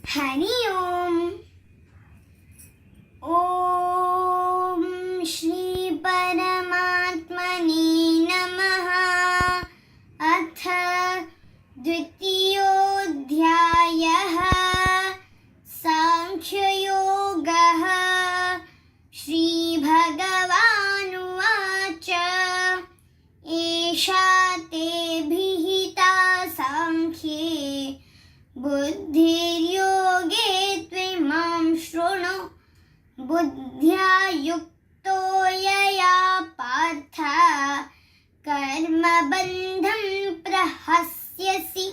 हरि ओम। ओम श्री परमात्मने नमः। अथ द्वितीयोऽध्यायः सांख्ययोगः। श्रीभगवानुवाच एषा ते विहिता सांख्ये बुद्धिर्योगे त्विमां शृणु। बुद्ध्या युक्तो यया पार्थ कर्मबन्धं प्रहस्यसि।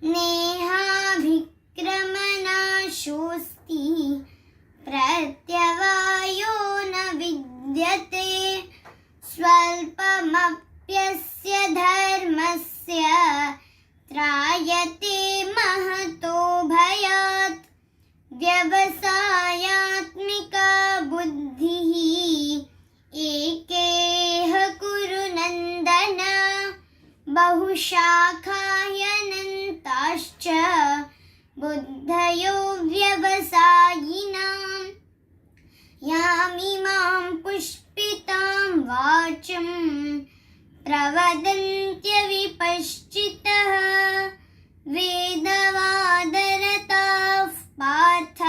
नेहाभिक्रमनाशोऽस्ति प्रत्यवायो न विद्यते। स्वल्पमप्यस्य धर्मस्य त्रायते महतो भयात्। व्यवसायात्मिका बुद्धिः एकेह कुरु नन्दन। बहुशाखाह्यनन्ताश्च बुद्धयो व्यवसायिनां। यामिमां पुष्पितां वाचं प्रवदन्त्यविपश्चितः। वेदवादरताः पार्थ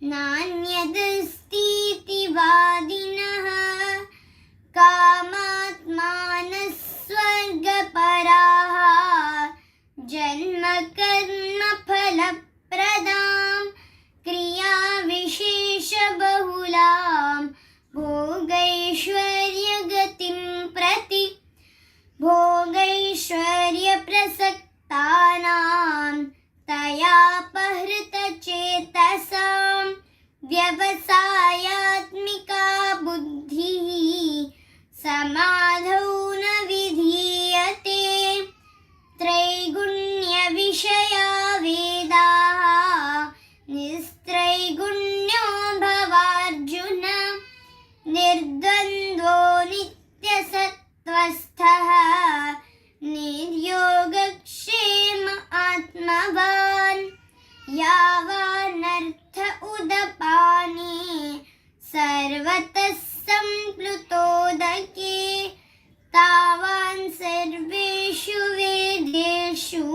नान्यदस्तीति वादिनः। कामात्मानः स्वर्गपराः जन्मकर्मफलप्रदां क्रियाविशेषबहुलां भोगैश्वर्यगतिं प्रति। भोगैश्वर्यप्रसक्तानां तयापहृतचेतसां व्यवसायात्मिका बुद्धिः समाधौ न विधीयते। त्रैगुण्यविषया वेदाः निस्त्रैगुण्यो भवार्जुन। निर्द्वन्द्वो नित्यसत्त्वस्थः निर्योगक्षेम आत्मवान्। यावानर्थ उदपाने सर्वतः सम्प्लुतोदके तावान् सर्वेषु वेदेषु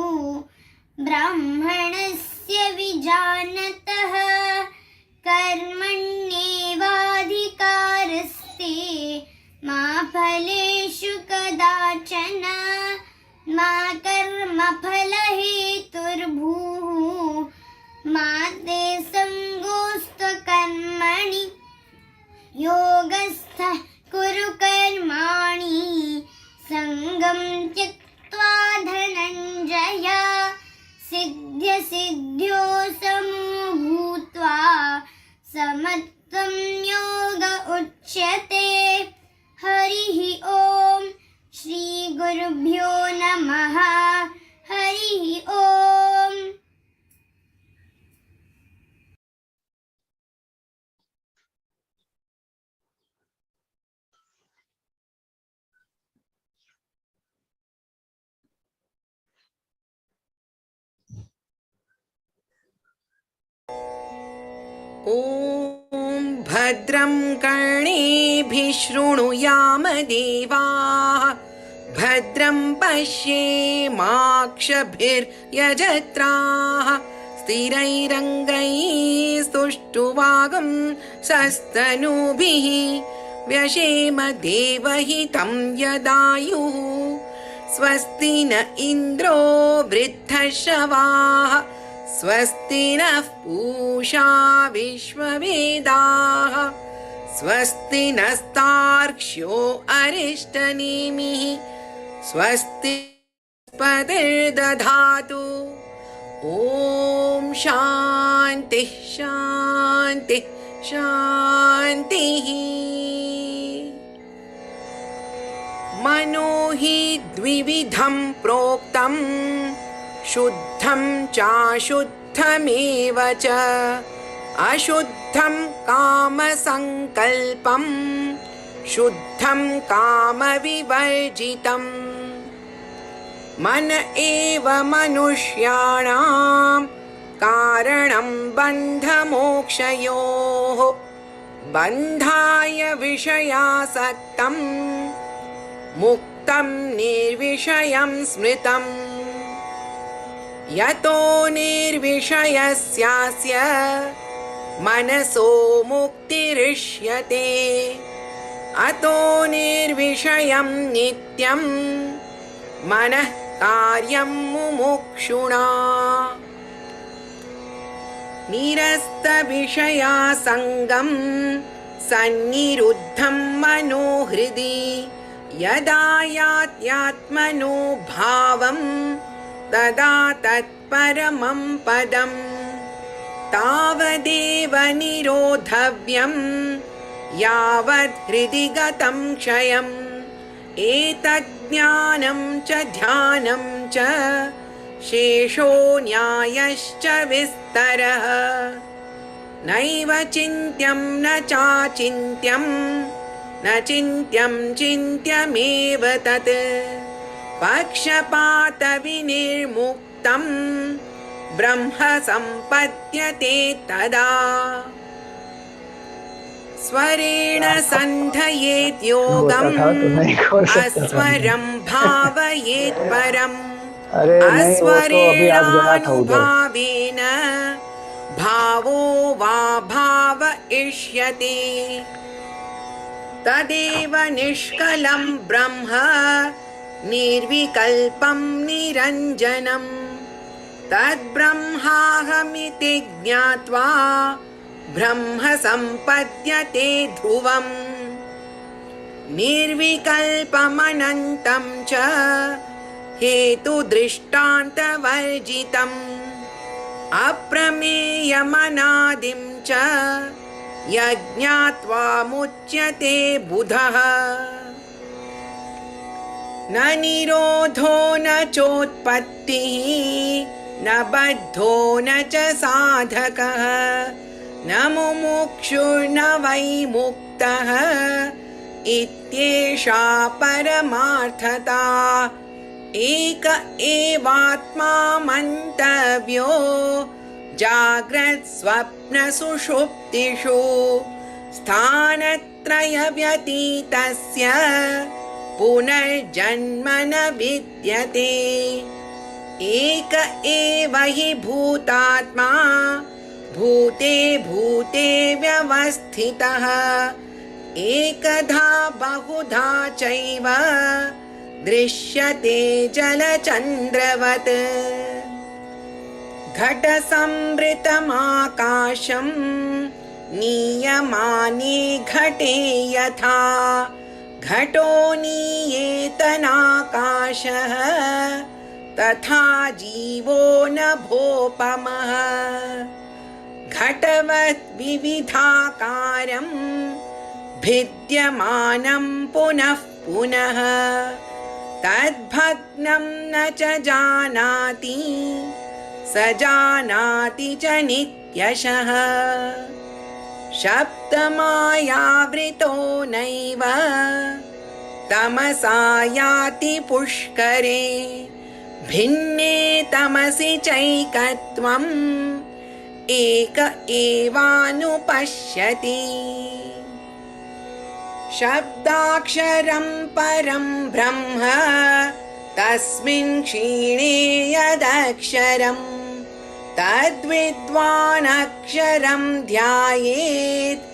ब्राह्मणस्य विजानतः। कर्मण्येवाधिकारस्ते मा फलेषु कदाचन। मा कर्मफलहेतुर्भूः मा ते सङ्गोऽस्त्व कर्मणि। योगस्थः कुरु कर्माणि सङ्गं त्यक्त्वा धनञ्जय। सिद्ध्यसिद्ध्यो समो भूत्वा समत्वं योग उच्यते। हरिः ओम श्री गुरुभ्यो नमः। हरिः ओम। ॐ भद्रं कर्णेभिः शृणुयाम देवाः। भद्रं पश्येमाक्षभिर्यजत्राः। स्थिरैरङ्गैः सुष्ठुवागं सस्तनूभिः। व्यशेम देवहितं यदायुः। स्वस्ति न इन्द्रो वृद्धश्रवाः। स्वस्ति नः पूषा विश्ववेदाः। स्वस्ति नस्तार्क्ष्यो अरिष्टनेमिः। स्वस्ति पतिर्दधातु। ॐ शान्तिः शान्तिः शान्तिः। मनो हि द्विविधं प्रोक्तं शुद्धं चाशुद्धमेव च। अशुद्धं कामसङ्कल्पं शुद्धं कामविवर्जितम्। मन एव मनुष्याणां कारणं बन्धमोक्षयोः बन्धाय विषयासक्तं मुक्तं निर्विषयं स्मृतम् यतो निर्विषयस्यास्य मनसो मुक्तिरिष्यते अतो निर्विषयं नित्यं मनः कार्यं मुमुक्षुणा निरस्तविषयासङ्गं सन्निरुद्धं मनोहृदि यदा यात्यात्मनो भावं तदा तत्परमं पदम् तावदेव निरोधव्यं यावद् हृदि गतं क्षयम् एतज्ज्ञानं च ध्यानं च शेषो न्यायश्च विस्तरः नैव चिन्त्यं न चाचिन्त्यं न चिन्त्यं चिन्त्यमेव तत् पक्षपातविनिर्मुक्तं ब्रह्म सम्पद्यते तदा स्वरेण सन्धयेत् योगम् अस्वरं भावयेत् परम् अस्वरेणानुभावेन भावो वा भावयिष्यते तदेव निष्कलं ब्रह्म निर्विकल्पं निरञ्जनम् तद्ब्रह्माहमिति ज्ञात्वा ब्रह्म सम्पद्यते ध्रुवम् निर्विकल्पमनन्तं च हेतुदृष्टान्तवर्जितम् अप्रमेयमनादिं च यज्ञात्वा मुच्यते बुधः न निरोधो न चोत्पत्तिः न बद्धो न च साधकः न मुमुक्षुर्न वै मुक्तः इत्येषा परमार्थता एक एवात्मा मन्तव्यो जाग्रत् स्वप्न सुषुप्तिषु स्थानत्रयव्यतीतस्य पुनर्जन्म न विद्यते एक एव हि भूतात्मा भूते भूते व्यवस्थितः एकधा बहुधा चैव दृश्यते जलचन्द्रवत् घटसंवृतमाकाशं नीयमाने घटे यथा घटो नीयेतनाकाशः तथा जीवो नभोपमः घटवत् विविधाकारं भिद्यमानं पुनः पुनः तद्भग्नं न च जानाति स जानाति च नित्यशः शब्दमायावृतो नैव तमसा याति पुष्करे भिन्ने तमसि चैकत्वम् एक एवानुपश्यति शब्दाक्षरं परं ब्रह्म तस्मिन् क्षीणे यदक्षरम् तद्विद्वानक्षरं ध्यायेत्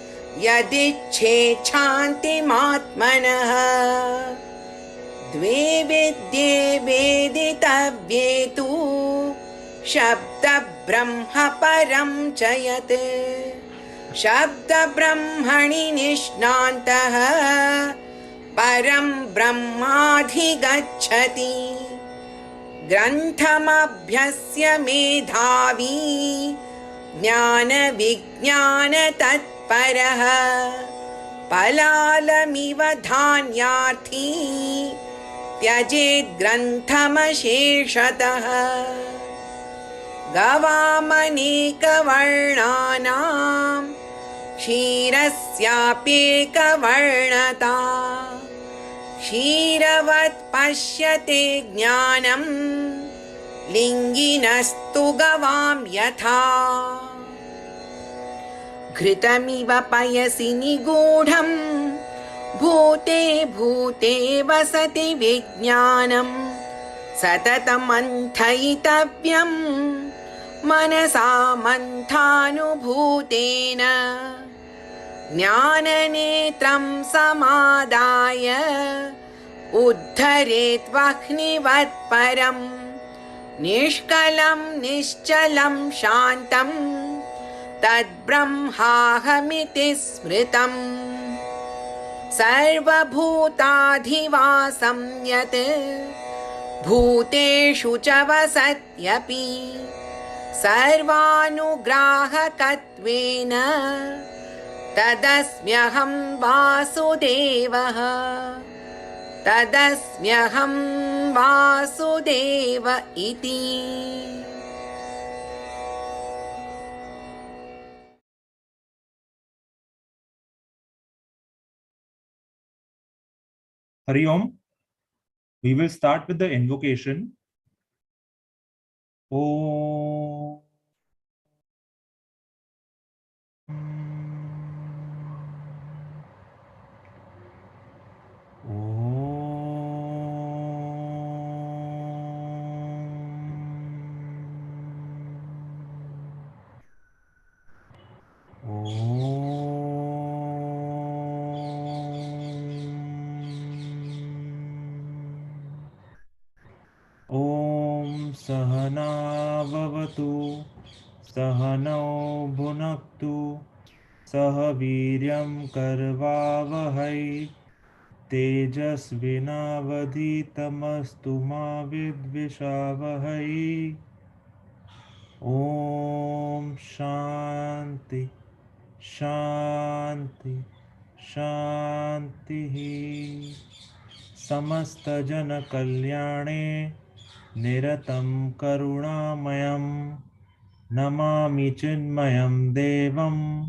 यदिच्छेत् शान्तिमात्मनः द्वे विद्ये वेदितव्ये तु शब्दब्रह्म परं च यत् शब्दब्रह्मणि निष्णान्तः परं ब्रह्माधिगच्छति ग्रन्थमभ्यस्य मेधावी ज्ञानविज्ञानतत्परः पलालमिव धान्यार्थी त्यजेत् ग्रन्थमशेषतः गवामनेकवर्णानां क्षीरस्याप्येकवर्णता क्षीरवत् पश्यते ज्ञानं लिङ्गिनस्तु गवां यथा घृतमिव पयसि निगूढं भूते भूते वसति विज्ञानं सततमन्थयितव्यं मनसा मन्थानुभूतेन ज्ञाननेत्रं समादाय उद्धरेत् वह्निवत्परम् निष्कलं निश्चलं शान्तं तद्ब्रह्माहमिति स्मृतम् सर्वभूताधिवासं यत् भूतेषु च वसत्यपि सर्वानुग्राहकत्वेन तदस्म्यहं वासुदेवः तदस्म्यहं वासुदेव इति. Hari Om. We will start with the invocation. Om. Om Sahana Vavatu Sahano Bhunaktu Sahaviryam Karvavahai Tejasvinavaditamastu ma vidvishavahai. Om Shanti Shanti Shanti Samasta Jana Kalyane Niratam Karunamayam Namami Chinmayam Devam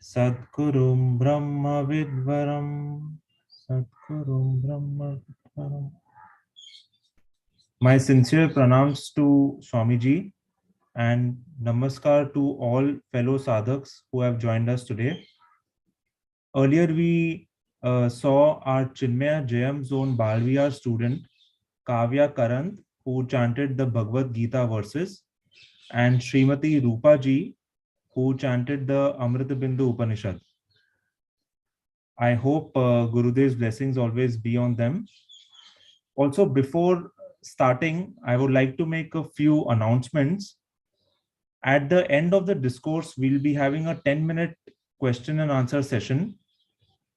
Sadgurum Brahma Vidvaram. Sadgurum Brahma Vidvaram. My sincere pranams to Swamiji and namaskar to all fellow sadhaks who have joined us today. Earlier we saw our Chinmaya Jayam Zone Balviyar student Kavya Karant, who chanted the Bhagavad Gita verses, and Srimati Rupa ji, who chanted the Amritabindu Upanishad. I hope Gurudev's blessings always be on them. Also, before starting, I would like to make a few announcements. At the end of the discourse, we'll be having a 10-minute question and answer session.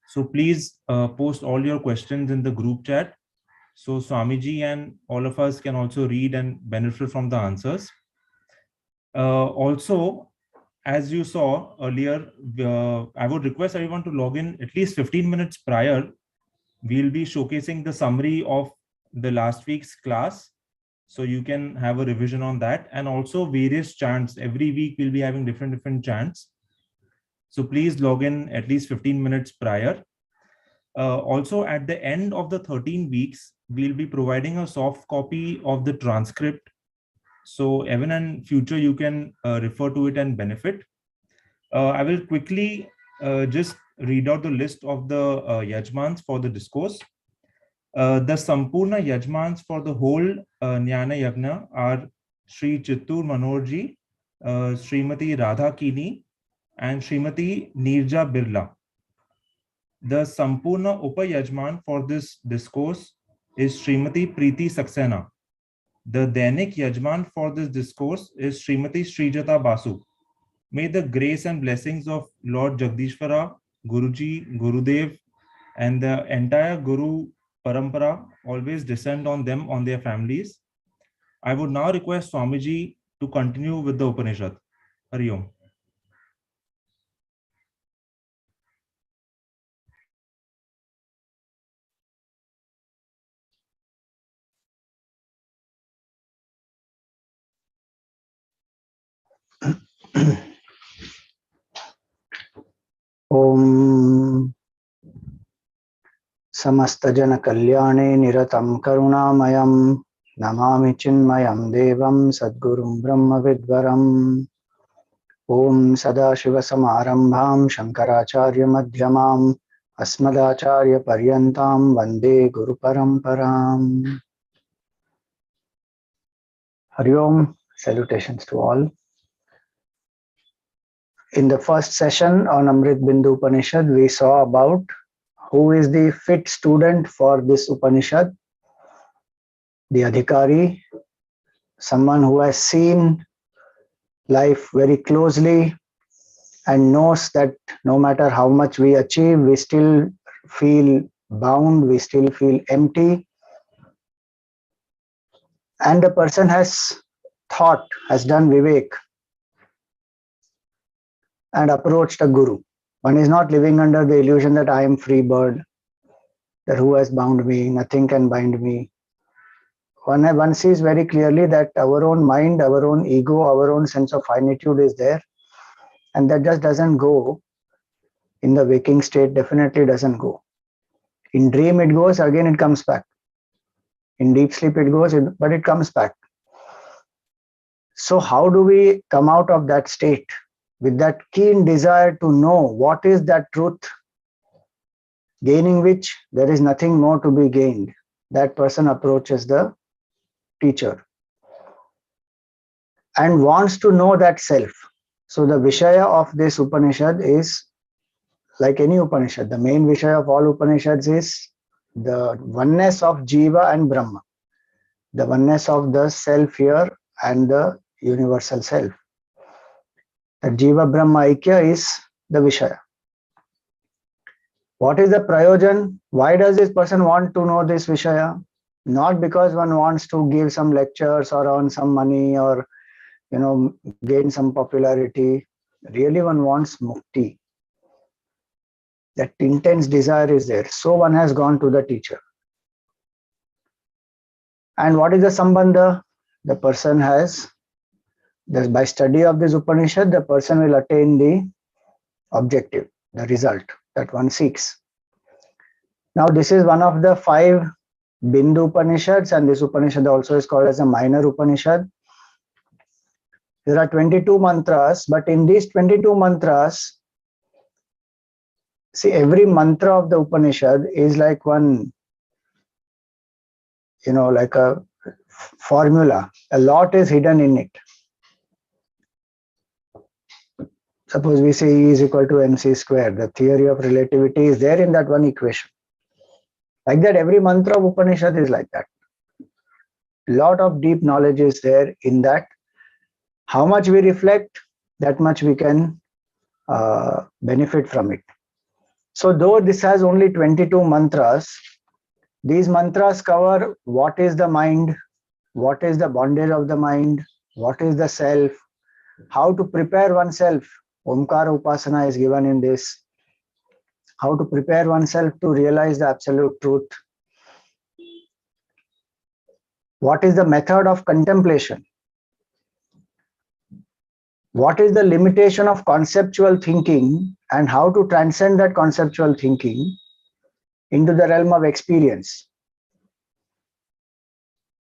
So please post all your questions in the group chat, so Swamiji and all of us can also read and benefit from the answers. Also, as you saw earlier, I would request everyone to log in at least 15 minutes prior. We'll be showcasing the summary of the last week's class, so you can have a revision on that, and also various chants. Every week we'll be having different chants. So please log in at least 15 minutes prior. Also, at the end of the 13 weeks, we'll be providing a soft copy of the transcript. So even in future, you can refer to it and benefit. I will quickly just read out the list of the Yajmans for the discourse. The Sampurna Yajmans for the whole Jnana Yagna are Sri Chittur Manorji, Srimati Radha Kini, and Srimati Nirja Birla. The Sampurna Upayajman for this discourse is Srimati Preeti Saxena. The Dainik Yajman for this discourse is Srimati Srijata Basu. May the grace and blessings of Lord Jagdishvara, Guruji, Gurudev, and the entire Guru Parampara always descend on them, on their families. I would now request Swamiji to continue with the Upanishad. Hari Om. Om Samasta Jana Kalyane Niratam Karunamayam Namami Chinmayam Devam Sadgurum Brahma Vidvaram. Om Sadashiva Samarambham Shankaracharya Madhyamam Asmadacharya Paryantam Vande Guru Paramparam. Hari Om, salutations to all. In the first session on Amritabindu Upanishad, we saw about who is the fit student for this Upanishad. The Adhikari, someone who has seen life very closely and knows that no matter how much we achieve, we still feel bound, we still feel empty. And the person has thought, has done vivek and approached a guru. One is not living under the illusion that I am free bird, that who has bound me, nothing can bind me. One sees very clearly that our own mind, our own ego, our own sense of finitude is there, and that just doesn't go. In the waking state, definitely doesn't go. In dream it goes, again it comes back. In deep sleep it goes, but it comes back. So how do we come out of that state with that keen desire to know what is that truth, gaining which there is nothing more to be gained? That person approaches the teacher and wants to know that self. So the Vishaya of this Upanishad is like any Upanishad. The main Vishaya of all Upanishads is the oneness of Jiva and Brahma, the oneness of the self here and the universal self. The Jiva Brahma Aikya is the Vishaya. What is the Prayojan? Why does this person want to know this Vishaya? Not because one wants to give some lectures or earn some money or gain some popularity. Really one wants mukti. That intense desire is there. So one has gone to the teacher. And what is the sambandha? The person has, by study of this Upanishad, the person will attain the objective, the result that one seeks. Now this is one of the 5 Bindu Upanishads, and this Upanishad also is called as a minor Upanishad. There are 22 mantras, but in these 22 mantras, see, every mantra of the Upanishad is like one, like a formula. A lot is hidden in it. Suppose we say E is equal to mc squared. The theory of relativity is there in that one equation. Like that, every mantra of Upanishad is like that. Lot of deep knowledge is there in that. How much we reflect, that much we can benefit from it. So though this has only 22 mantras, these mantras cover what is the mind, what is the bondage of the mind, what is the self, how to prepare oneself. Omkara Upasana is given in this. How to prepare oneself to realize the absolute truth. What is the method of contemplation? What is the limitation of conceptual thinking and how to transcend that conceptual thinking into the realm of experience?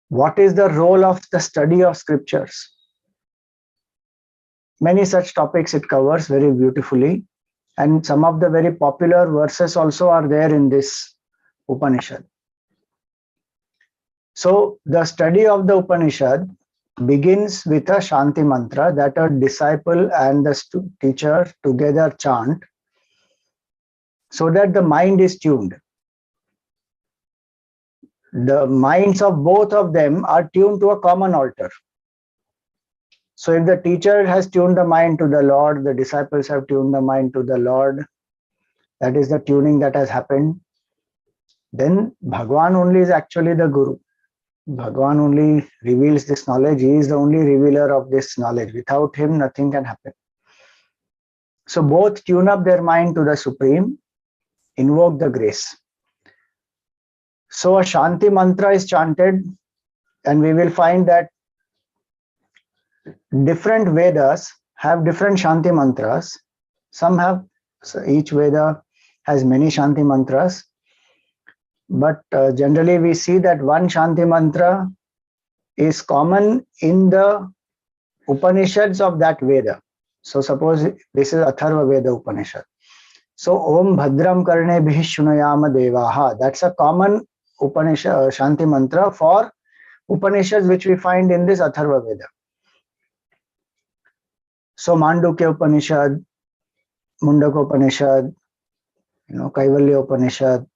What is the role of the study of scriptures? Many such topics it covers very beautifully, and some of the very popular verses also are there in this Upanishad. So the study of the Upanishad begins with a Shanti Mantra that a disciple and the teacher together chant so that the mind is tuned. The minds of both of them are tuned to a common altar. So if the teacher has tuned the mind to the Lord, the disciples have tuned the mind to the Lord, that is the tuning that has happened, then Bhagwan only is actually the Guru. Bhagwan only reveals this knowledge. He is the only revealer of this knowledge. Without him, nothing can happen. So both tune up their mind to the Supreme, invoke the grace. So a Shanti Mantra is chanted, and we will find that different Vedas have different Shanti Mantras. Some have, so each Veda has many Shanti Mantras. But generally we see that one Shanti Mantra is common in the Upanishads of that Veda. So suppose this is Atharva Veda Upanishad. So Om Bhadram Karnebhih Shrunuyaama Devaaha. That's a common Upanishad Shanti Mantra for Upanishads which we find in this Atharva Veda. So Mandukya Upanishad, Mundaka Upanishad, Kaivalya Upanishad,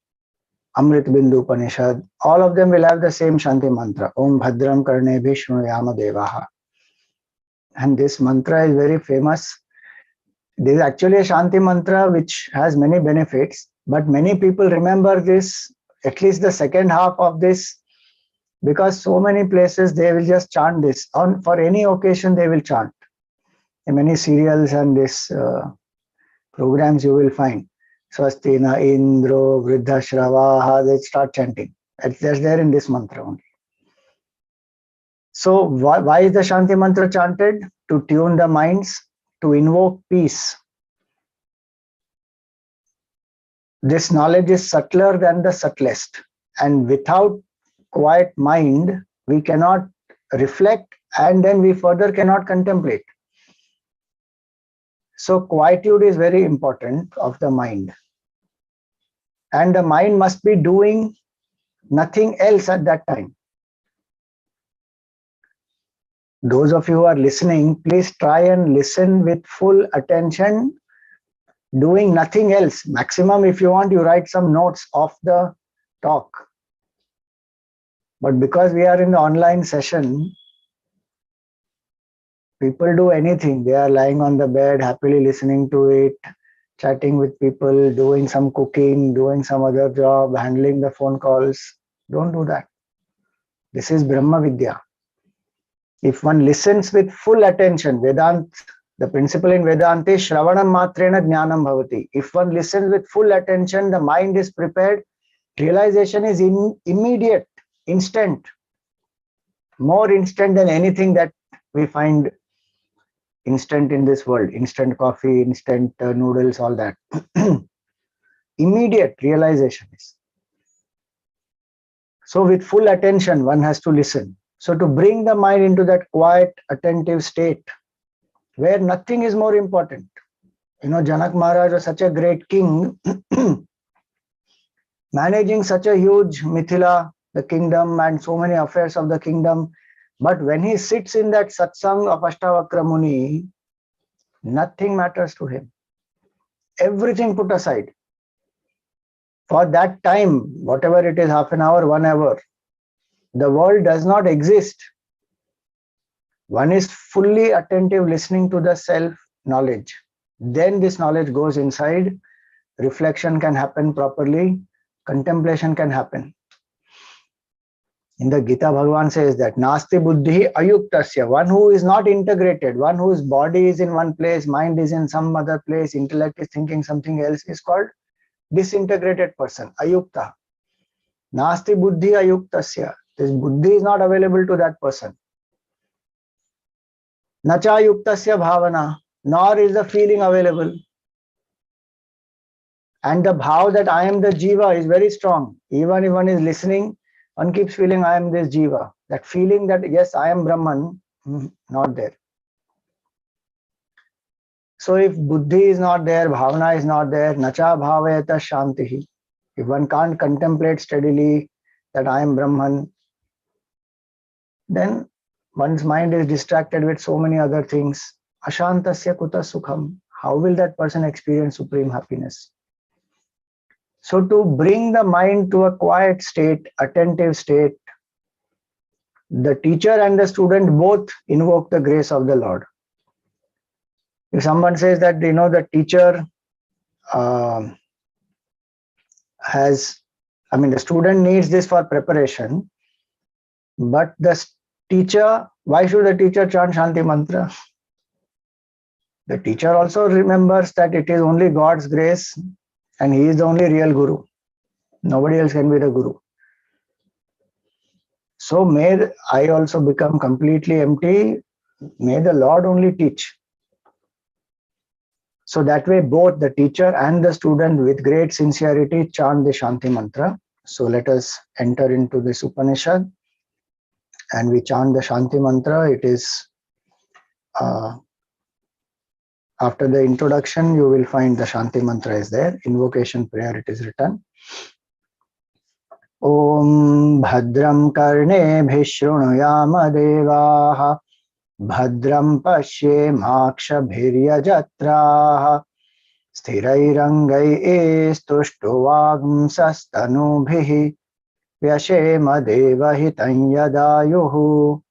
Amritabindu Upanishad, all of them will have the same Shanti Mantra. Om Bhadram Karnebhih Shrunuyaama Devaaha. And this mantra is very famous. This is actually a Shanti Mantra which has many benefits, but many people remember this, at least the second half of this, because so many places they will just chant this. For any occasion they will chant. In many serials and this programs you will find. Swastina Indro Vriddha Shravaha, they start chanting. That's there in this mantra only. So why is the Shanti Mantra chanted? To tune the minds, to invoke peace. This knowledge is subtler than the subtlest. And without quiet mind, we cannot reflect and then we further cannot contemplate. So quietude is very important of the mind. And the mind must be doing nothing else at that time. Those of you who are listening, please try and listen with full attention, doing nothing else. Maximum, if you want, you write some notes of the talk. But because we are in the online session, people do anything. They are lying on the bed, happily listening to it, chatting with people, doing some cooking, doing some other job, handling the phone calls. Don't do that. This is Brahma Vidya. If one listens with full attention, Vedant, the principle in Vedanta is Shravanam Matrena Jnanam Bhavati. If one listens with full attention, the mind is prepared, realization is immediate, instant, more instant than anything that we find instant in this world. Instant coffee, instant noodles, all that. Immediate realization is. So with full attention, one has to listen. So to bring the mind into that quiet, attentive state, where nothing is more important. Janak Maharaj was such a great king, managing such a huge Mithila, the kingdom, and so many affairs of the kingdom. But when he sits in that satsang of Ashtavakra Muni, nothing matters to him. Everything put aside. For that time, whatever it is, half an hour, 1 hour, the world does not exist. One is fully attentive, listening to the self-knowledge. Then this knowledge goes inside, reflection can happen properly, contemplation can happen. In the Gita, Bhagavan says that Nasti Buddhi Ayuktasya, one who is not integrated, one whose body is in one place, mind is in some other place, intellect is thinking something else, is called disintegrated person, Ayukta. Nasti Buddhi Ayuktasya. This Buddhi is not available to that person. Nacha Yuktasya Bhavana, nor is the feeling available. And the bhav that I am the jiva is very strong. Even if one is listening, one keeps feeling I am this jiva. That feeling that yes, I am Brahman, not there. So if buddhi is not there, bhavana is not there, nacha bhavayata shantihi. If one can't contemplate steadily that I am Brahman, then one's mind is distracted with so many other things. Ashantasya kuta sukham. How will that person experience supreme happiness? So to bring the mind to a quiet state, attentive state, the teacher and the student both invoke the grace of the Lord. If someone says that, the teacher the student needs this for preparation, but the teacher, why should the teacher chant Shanti Mantra? The teacher also remembers that it is only God's grace and he is the only real guru. Nobody else can be the guru. So may I also become completely empty. May the Lord only teach. So that way both the teacher and the student with great sincerity chant the Shanti Mantra. So let us enter into this Upanishad and we chant the Shanti Mantra. It is after the introduction, you will find the Shanti Mantra is there. Invocation prayer, it is written. Om Bhadram Karnebhih Shrunuyaama Devaaha Bhadram Pashyemakshabhiryajatraha Sthirairangai Stushtuvagamsastanubhihi Vyashema Devahitam Yadayuhu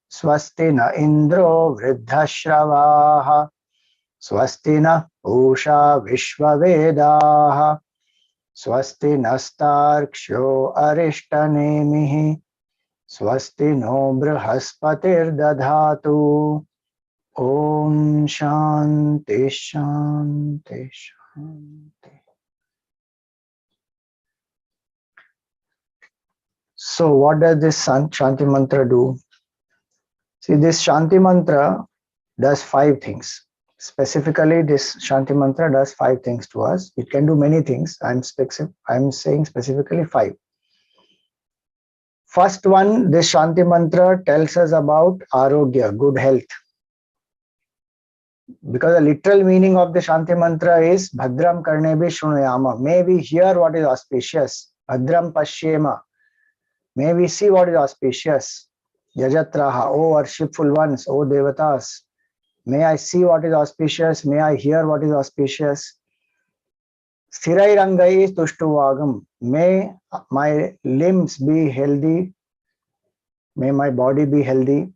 Swasti na Indro Vridhashravaha Swasti na Usha Vishvavedaha Swasti nastarksho arishtanemihi Swasti no Brahaspatir dadhatu. Om Shanti Shanti Shanti. So what does this Shanti Mantra do? See, this Shanti Mantra does 5 things. Specifically, this Shanti Mantra does 5 things to us. It can do many things. I'm saying specifically 5. First one, this Shanti Mantra tells us about Arogya, good health. Because the literal meaning of the Shanti Mantra is Bhadram Karnebhih Shrunuyaama. May we hear what is auspicious. Bhadram Pashyema. May we see what is auspicious. Yajatraha, O worshipful ones, O Devatas. May I see what is auspicious. May I hear what is auspicious. Sthirairangai Tushtuvagam. May my limbs be healthy. May my body be healthy.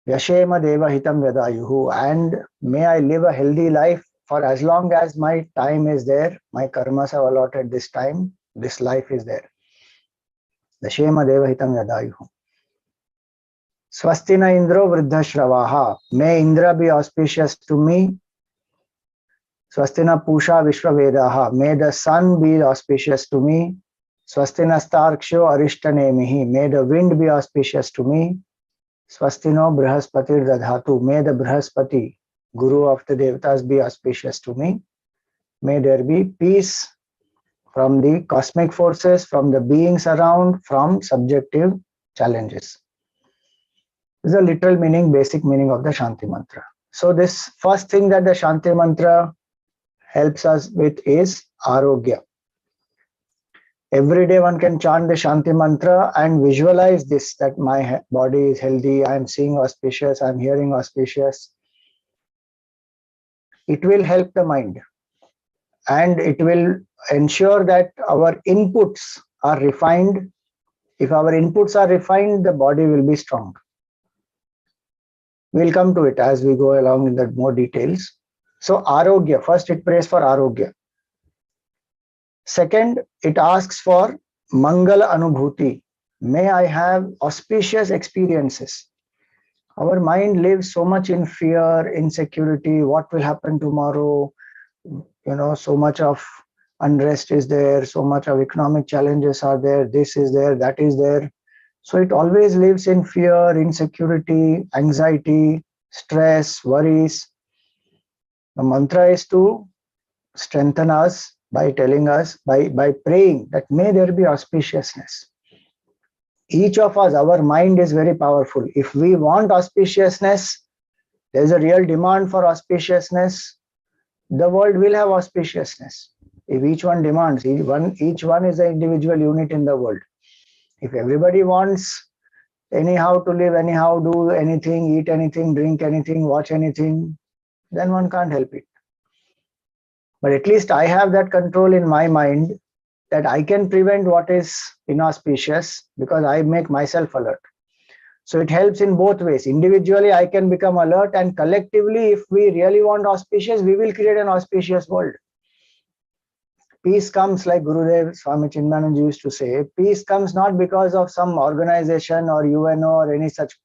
Yashema Devahitam Yadayuhu. And may I live a healthy life for as long as my time is there. My karmas have allotted this time. This life is there. Yashema Devahitam Yadayuhu. Swastina Indro Vridhashravaha. May Indra be auspicious to me. Swastina Pusha Vishvavedaha. May the sun be auspicious to me. Swastina Starksho Arishtanemihi. May the wind be auspicious to me. Swastino Brahaspatir Dadhatu. May the Brahaspati, Guru of the Devatas, be auspicious to me. May there be peace from the cosmic forces, from the beings around, from subjective challenges. This is the literal meaning, basic meaning of the Shanti Mantra. So this first thing that the Shanti Mantra helps us with is Arogya. Every day one can chant the Shanti Mantra and visualize this, that my body is healthy, I am seeing auspicious, I am hearing auspicious. It will help the mind and it will ensure that our inputs are refined. If our inputs are refined, the body will be strong. We'll come to it as we go along in the more details. So Arogya, first it prays for Arogya. Second, it asks for Mangala Anubhuti. May I have auspicious experiences. Our mind lives so much in fear, insecurity, what will happen tomorrow. So much of unrest is there, so much of economic challenges are there, this is there, that is there. So it always lives in fear, insecurity, anxiety, stress, worries. The mantra is to strengthen us by telling us, by praying that may there be auspiciousness. Each of us, our mind is very powerful. If we want auspiciousness, there is a real demand for auspiciousness, the world will have auspiciousness. If each one demands, each one is an individual unit in the world. If everybody wants anyhow to live, anyhow do anything, eat anything, drink anything, watch anything, then one can't help it. But at least I have that control in my mind that I can prevent what is inauspicious because I make myself alert. So it helps in both ways. Individually, I can become alert, and collectively, if we really want auspicious, we will create an auspicious world. Peace comes, like Gurudev Swami Chinmayanand used to say, peace comes not because of some organization or UNO or any such,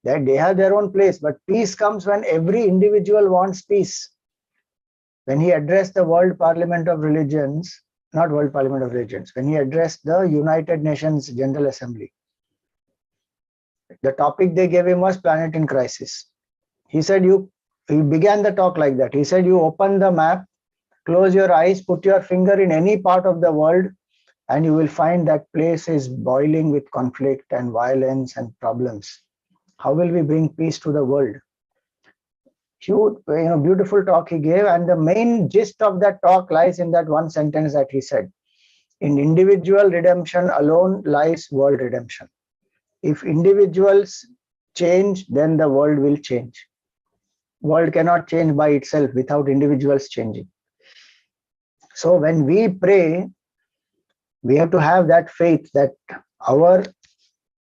that they have their own place, but peace comes when every individual wants peace. When he addressed the World Parliament of Religions, not World Parliament of Religions, when he addressed the United Nations General Assembly, the topic they gave him was planet in crisis. He said, he began the talk like that. He said, you open the map, close your eyes, put your finger in any part of the world and you will find that place is boiling with conflict and violence and problems. How will we bring peace to the world? Huge, beautiful talk he gave, and the main gist of that talk lies in that one sentence that he said: in individual redemption alone lies world redemption. If individuals change, then the world will change. World cannot change by itself without individuals changing. So when we pray, we have to have that faith that our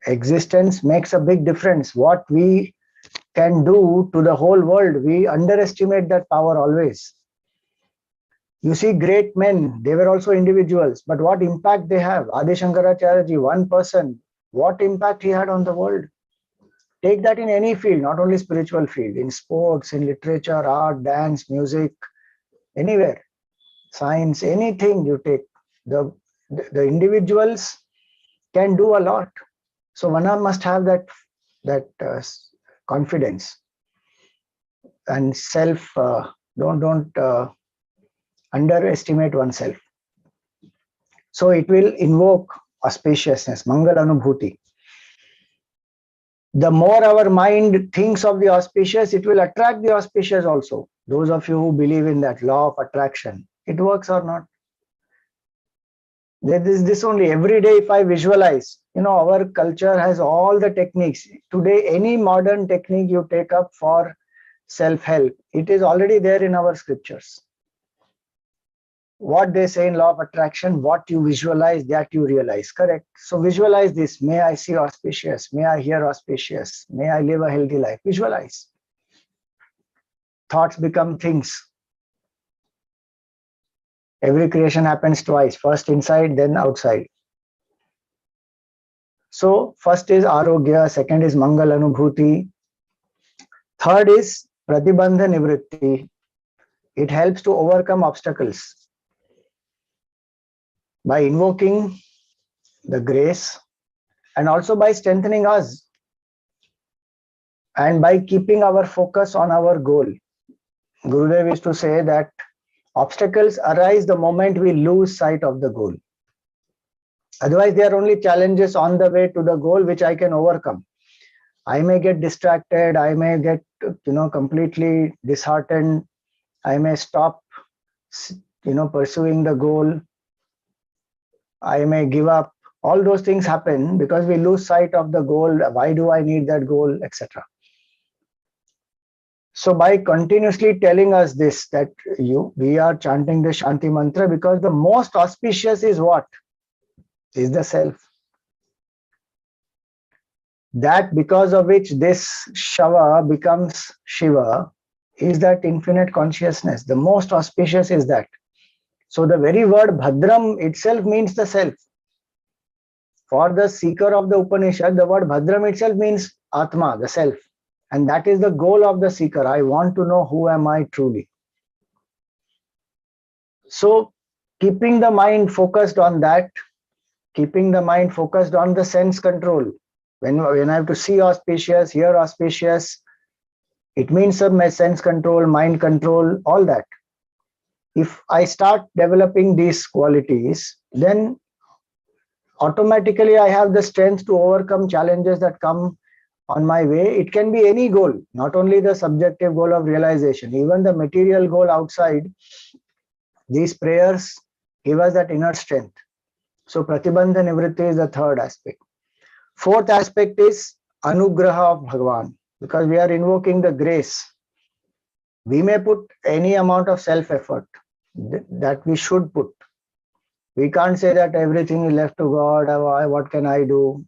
existence makes a big difference. What we can do to the whole world, we underestimate that power always. You see great men, they were also individuals, but what impact they have. Adi Shankaracharya ji, one person, what impact he had on the world. Take that in any field, not only spiritual field, in sports, in literature, art, dance, music, anywhere, science, anything you take. The individuals can do a lot. So one must have that confidence and self. Don't underestimate oneself. So it will invoke auspiciousness, Mangal Anubhuti. The more our mind thinks of the auspicious, it will attract the auspicious also. Those of you who believe in that law of attraction, it works or not? There is this only. Every day if I visualize, our culture has all the techniques. Today, any modern technique you take up for self-help, it is already there in our scriptures. What they say in law of attraction, what you visualize, that you realize. Correct. So visualize this. May I see auspicious. May I hear auspicious. May I live a healthy life. Visualize. Thoughts become things. Every creation happens twice. First inside, then outside. So first is Arogya. Second is Mangal Anubhuti. Third is Pratibandha Nivritti. It helps to overcome obstacles by invoking the grace and also by strengthening us and by keeping our focus on our goal. Gurudev used to say that obstacles arise the moment we lose sight of the goal. Otherwise, they are only challenges on the way to the goal which I can overcome. I may get distracted, I may get completely disheartened, I may stop pursuing the goal, I may give up. All those things happen because we lose sight of the goal. Why do I need that goal, etc. So by continuously telling us this, that we are chanting the Shanti Mantra, because the most auspicious is what? Is the self. That because of which this Shava becomes Shiva is that infinite consciousness. The most auspicious is that. So the very word Bhadram itself means the self. For the seeker of the Upanishad, the word Bhadram itself means Atma, the self. And that is the goal of the seeker. I want to know who am I truly. So keeping the mind focused on that, keeping the mind focused on the sense control. When I have to see auspicious, hear auspicious, it means some sense control, mind control, all that. If I start developing these qualities, then automatically I have the strength to overcome challenges that come on my way. It can be any goal, not only the subjective goal of realization, even the material goal outside. These prayers give us that inner strength. So Pratibandha Nivritti is the third aspect. Fourth aspect is Anugraha of Bhagavan, because we are invoking the grace. We may put any amount of self-effort that we should put. We can't say that everything is left to God. What can I do?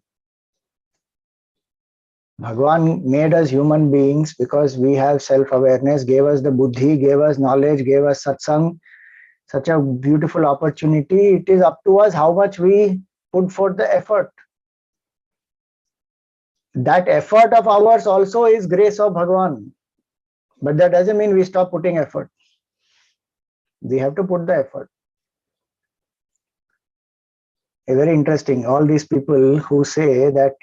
Bhagavan made us human beings because we have self-awareness, gave us the buddhi, gave us knowledge, gave us satsang, such a beautiful opportunity. It is up to us how much we put forth the effort. That effort of ours also is grace of Bhagavan. But that doesn't mean we stop putting effort. We have to put the effort. Very interesting. All these people who say that,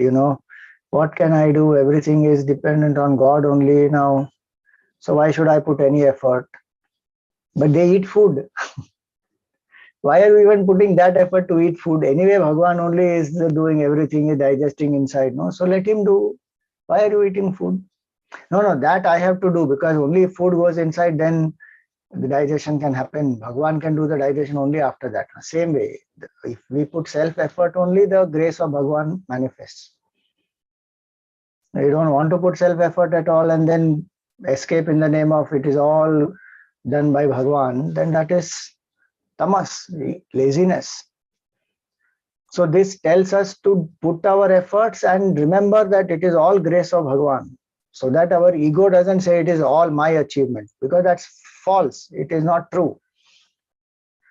what can I do? Everything is dependent on God only now. So why should I put any effort? But they eat food. Why are we even putting that effort to eat food? Anyway, Bhagwan only is doing everything, is digesting inside. No, so let him do. Why are you eating food? No, that I have to do, because only if food goes inside, then the digestion can happen. Bhagwan can do the digestion only after that. Same way, if we put self-effort only, the grace of Bhagwan manifests. You don't want to put self-effort at all and then escape in the name of it is all done by Bhagwan, then that is tamas, laziness. So this tells us to put our efforts and remember that it is all grace of Bhagwan, so that our ego doesn't say it is all my achievement, because that's false. It is not true.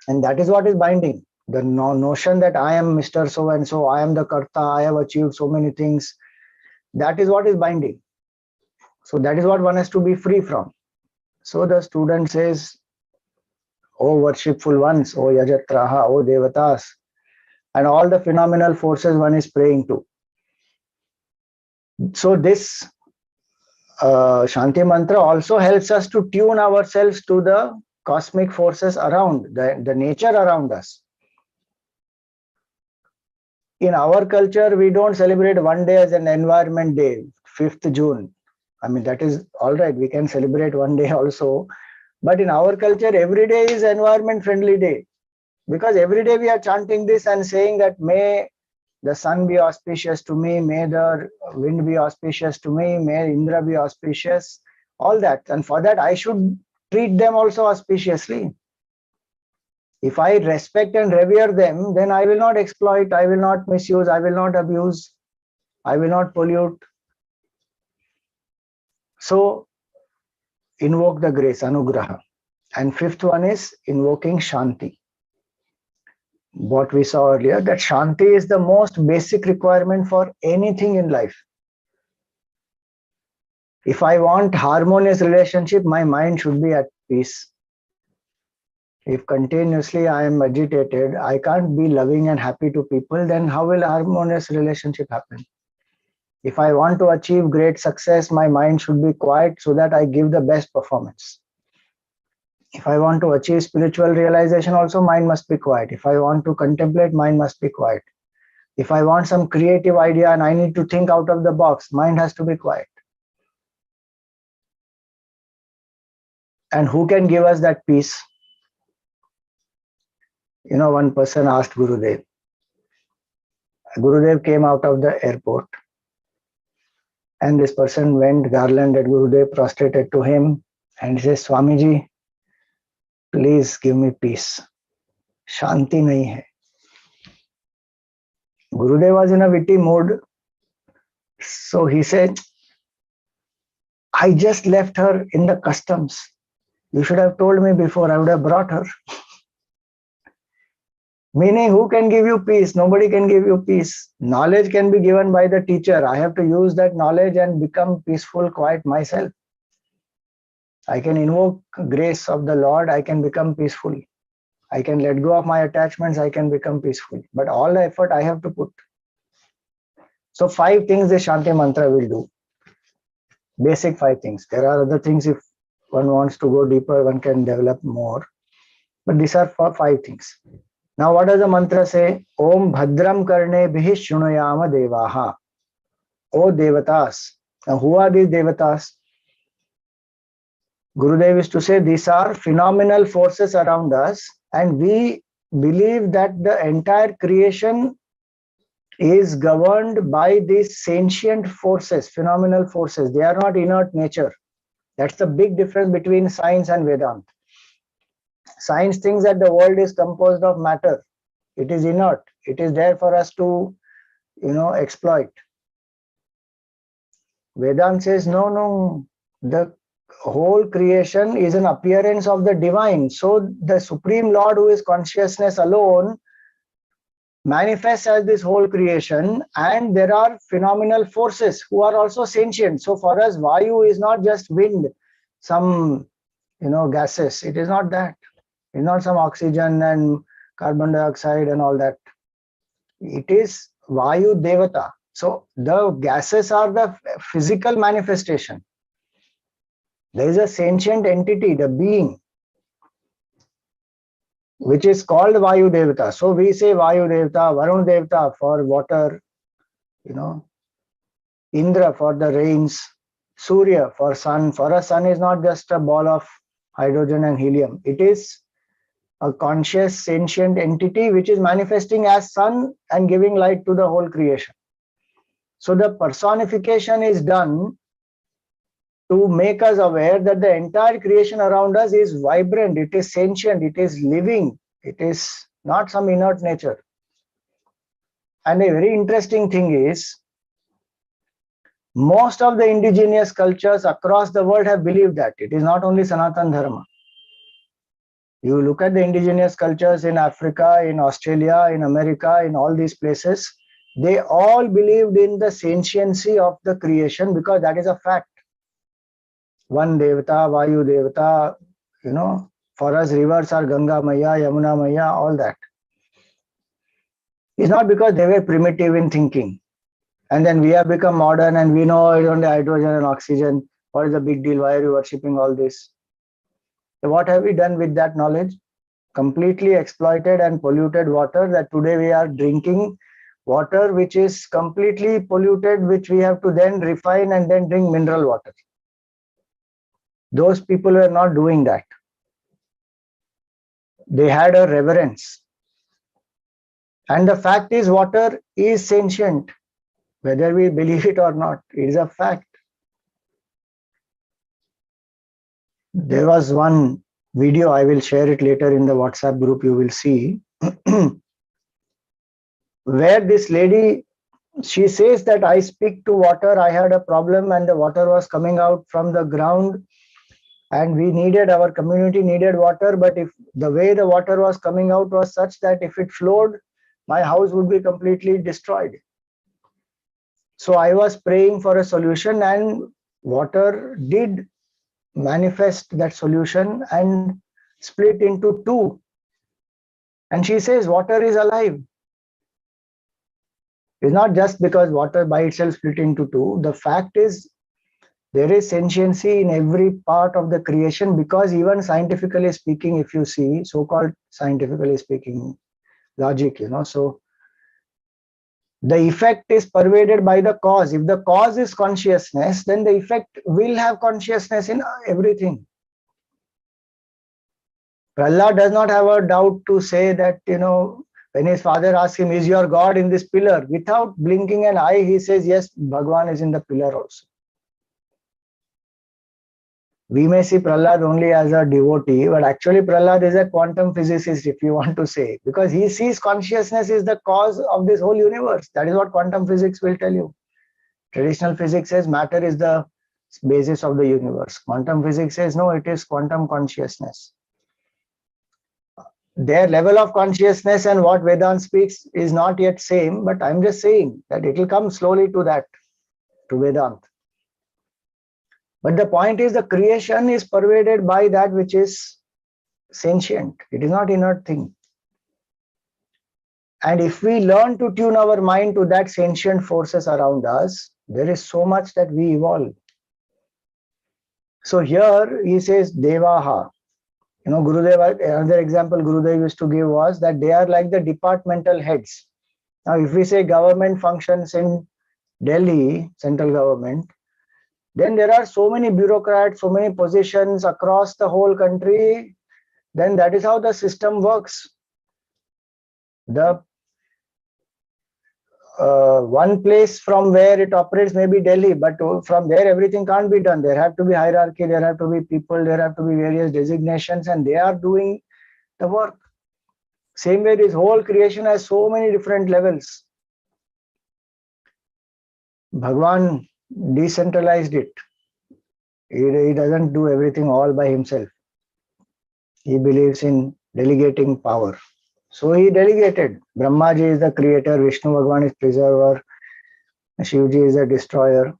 And that is what is binding. The notion that I am Mr. So-and-so, I am the Karta, I have achieved so many things, that is what is binding. So that is what one has to be free from. So the student says, O worshipful ones, O Yajatraha, O Devatas, and all the phenomenal forces one is praying to. So this Shanti Mantra also helps us to tune ourselves to the cosmic forces around, the nature around us. In our culture, we don't celebrate one day as an environment day, 5th June. I mean, that is all right. We can celebrate one day also. But in our culture, every day is environment friendly day. Because every day we are chanting this and saying that may the sun be auspicious to me, may the wind be auspicious to me, may Indra be auspicious, all that. And for that, I should treat them also auspiciously. If I respect and revere them, then I will not exploit, I will not misuse, I will not abuse, I will not pollute. So, invoke the grace, anugraha. And 5th one is invoking Shanti. What we saw earlier, that Shanti is the most basic requirement for anything in life. If I want harmonious relationship, my mind should be at peace. If continuously I am agitated, I can't be loving and happy to people, then how will a harmonious relationship happen? If I want to achieve great success, my mind should be quiet so that I give the best performance. If I want to achieve spiritual realization, also mind must be quiet. If I want to contemplate, mind must be quiet. If I want some creative idea and I need to think out of the box, mind has to be quiet. And who can give us that peace? You know, one person asked Gurudev. Gurudev came out of the airport. And this person went garlanded Gurudev, prostrated to him, and he says, Swamiji, please give me peace. Shanti nahi hai. Gurudev was in a witty mood. So he said, I just left her in the customs. You should have told me before, I would have brought her. Meaning, who can give you peace? Nobody can give you peace. Knowledge can be given by the teacher. I have to use that knowledge and become peaceful, quiet myself. I can invoke grace of the Lord. I can become peaceful. I can let go of my attachments. I can become peaceful. But all the effort I have to put. So 5 things the Shanti Mantra will do. Basic 5 things. There are other things, if one wants to go deeper, one can develop more. But these are for 5 things. Now, what does the mantra say? Om Bhadram Karnebhih Shrunuyaama Devaaha. O Devatas. Now, who are these Devatas? Gurudev is to say these are phenomenal forces around us, and we believe that the entire creation is governed by these sentient forces, phenomenal forces. They are not inert nature. That's the big difference between science and Vedanta. Science thinks that the world is composed of matter. It is inert. It is there for us to, exploit. Vedanta says, no, the whole creation is an appearance of the divine. So the Supreme Lord, who is consciousness alone, manifests as this whole creation, and there are phenomenal forces who are also sentient. So for us, Vayu is not just wind, some gases. It is not that. It's not some oxygen and carbon dioxide and all that. It is Vayu Devata. So the gases are the physical manifestation. There is a sentient entity, the being. which is called Vayu Devata. So we say Vayu Devata, Varun Devata for water, Indra for the rains, Surya for sun. For us, sun is not just a ball of hydrogen and helium. It is a conscious, sentient entity which is manifesting as sun and giving light to the whole creation. So the personification is done to make us aware that the entire creation around us is vibrant, it is sentient, it is living, it is not some inert nature. And a very interesting thing is, most of the indigenous cultures across the world have believed that. It is not only Sanatan Dharma. You look at the indigenous cultures in Africa, in Australia, in America, in all these places, they all believed in the sentiency of the creation because that is a fact. One Devata, Vayu Devata, for us rivers are Ganga Maya, Yamuna Maya, all that. It's not because they were primitive in thinking. And then we have become modern and we know it's only hydrogen and oxygen. What is the big deal? Why are you worshipping all this? So what have we done with that knowledge? Completely exploited and polluted water that today we are drinking water which is completely polluted, which we have to then refine and then drink mineral water. Those people were not doing that. They had a reverence. And the fact is, water is sentient, whether we believe it or not. It is a fact. There was one video, I will share it later in the WhatsApp group, you will see, where this lady, she says that I speak to water, I had a problem and the water was coming out from the ground and our community needed water, but if the way the water was coming out was such that if it flowed, my house would be completely destroyed. So I was praying for a solution and water did manifest that solution and split into two. And she says water is alive. It's not just because water by itself split into two. The fact is there is sentiency in every part of the creation, because even scientifically speaking, if you see, so-called scientifically speaking logic, so the effect is pervaded by the cause. If the cause is consciousness, then the effect will have consciousness in everything. Prahlad does not have a doubt to say that, when his father asks him, is your God in this pillar? Without blinking an eye, he says, yes, Bhagwan is in the pillar also. We may see Prahlad only as a devotee, but actually Prahlad is a quantum physicist, if you want to say, because he sees consciousness is the cause of this whole universe. That is what quantum physics will tell you. Traditional physics says matter is the basis of the universe. Quantum physics says no, it is quantum consciousness. Their level of consciousness and what Vedanta speaks is not yet same, but I'm just saying that it will come slowly to that, to Vedanta. But the point is, the creation is pervaded by that which is sentient. It is not inert thing. And if we learn to tune our mind to that sentient forces around us, there is so much that we evolve. So here he says Devaaha. Gurudev, another example Gurudev used to give was that they are like the departmental heads. Now, if we say government functions in Delhi, central government, then there are so many bureaucrats, so many positions across the whole country. Then that is how the system works. The one place from where it operates may be Delhi, but from there everything can't be done. There have to be hierarchy, there have to be people, there have to be various designations, and they are doing the work. Same way, this whole creation has so many different levels. Bhagwan decentralized it. He doesn't do everything all by himself. He believes in delegating power. So he delegated. Brahmaji is the creator, Vishnu Bhagwan is preserver, Shivji is the destroyer,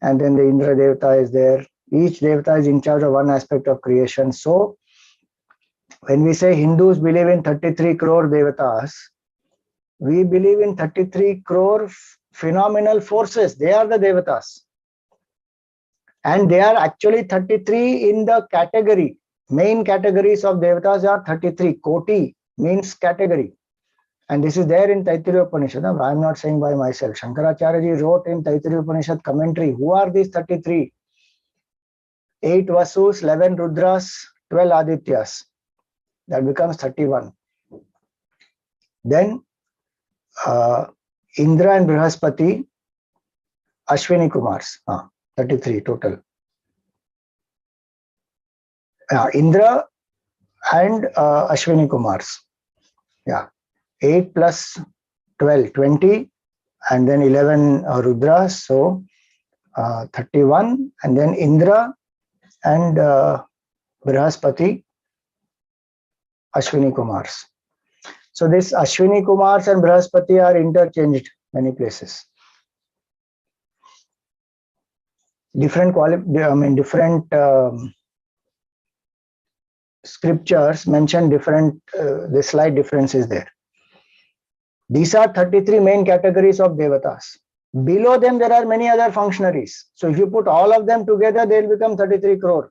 and then the Indra Devata is there. Each Devata is in charge of one aspect of creation. So when we say Hindus believe in 33 crore Devatas, we believe in 33 crore phenomenal forces. They are the Devatas. And they are actually 33 in the category. main categories of devatas are 33. Koti means category. And this is there in Taittiriya Upanishad. I am not saying by myself. Shankaracharya ji wrote in Taittiriya Upanishad commentary, who are these 33? 8 Vasus, 11 Rudras, 12 Adityas. That becomes 31. Then Indra and Brihaspati, Ashwini Kumars. 33 total. Indra and Ashwini Kumars. Yeah. 8 plus 12, 20, and then 11 Rudras, so 31, and then Indra and Brihaspati, Ashwini Kumars. So this Ashwini Kumars and Brihaspati are interchanged many places. Different scriptures mention different, the slight differences there. These are 33 main categories of devatas. Below them, there are many other functionaries. So if you put all of them together, they will become 33 crore.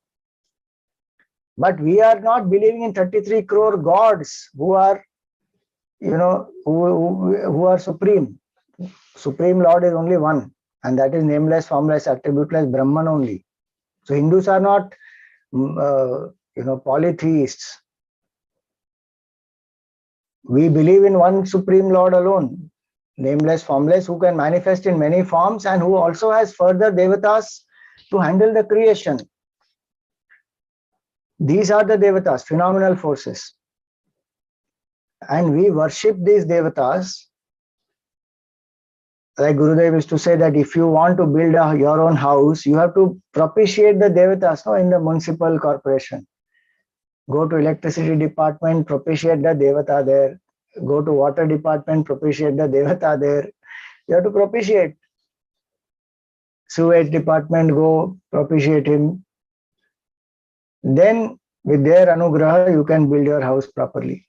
But we are not believing in 33 crore gods who are, who are supreme. Supreme Lord is only one, and that is nameless, formless, attributeless Brahman only. So Hindus are not, polytheists. We believe in one Supreme Lord alone, nameless, formless, who can manifest in many forms and who also has further devatas to handle the creation. These are the devatas, phenomenal forces. And we worship these devatas. Like Gurudev used to say that if you want to build your own house, you have to propitiate the devatas in the municipal corporation. Go to electricity department, propitiate the devata there. Go to water department, propitiate the devata there. You have to propitiate. Sewage department, go propitiate him. Then with their anugraha, you can build your house properly.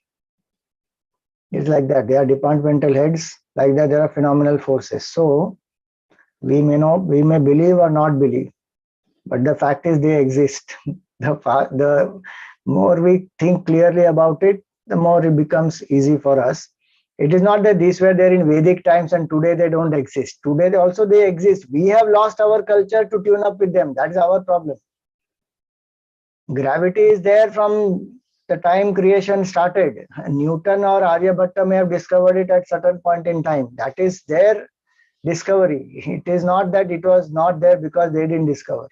It's like that. They are departmental heads. Like that, there are phenomenal forces. So we may believe or not believe, but the fact is they exist. The more we think clearly about it, the more it becomes easy for us. It is not that these were there in Vedic times and today they don't exist. Today they exist. We have lost our culture to tune up with them. That is our problem. Gravity is there from the time creation started. Newton or Aryabhatta may have discovered it at certain point in time. That is their discovery. It is not that it was not there because they didn't discover,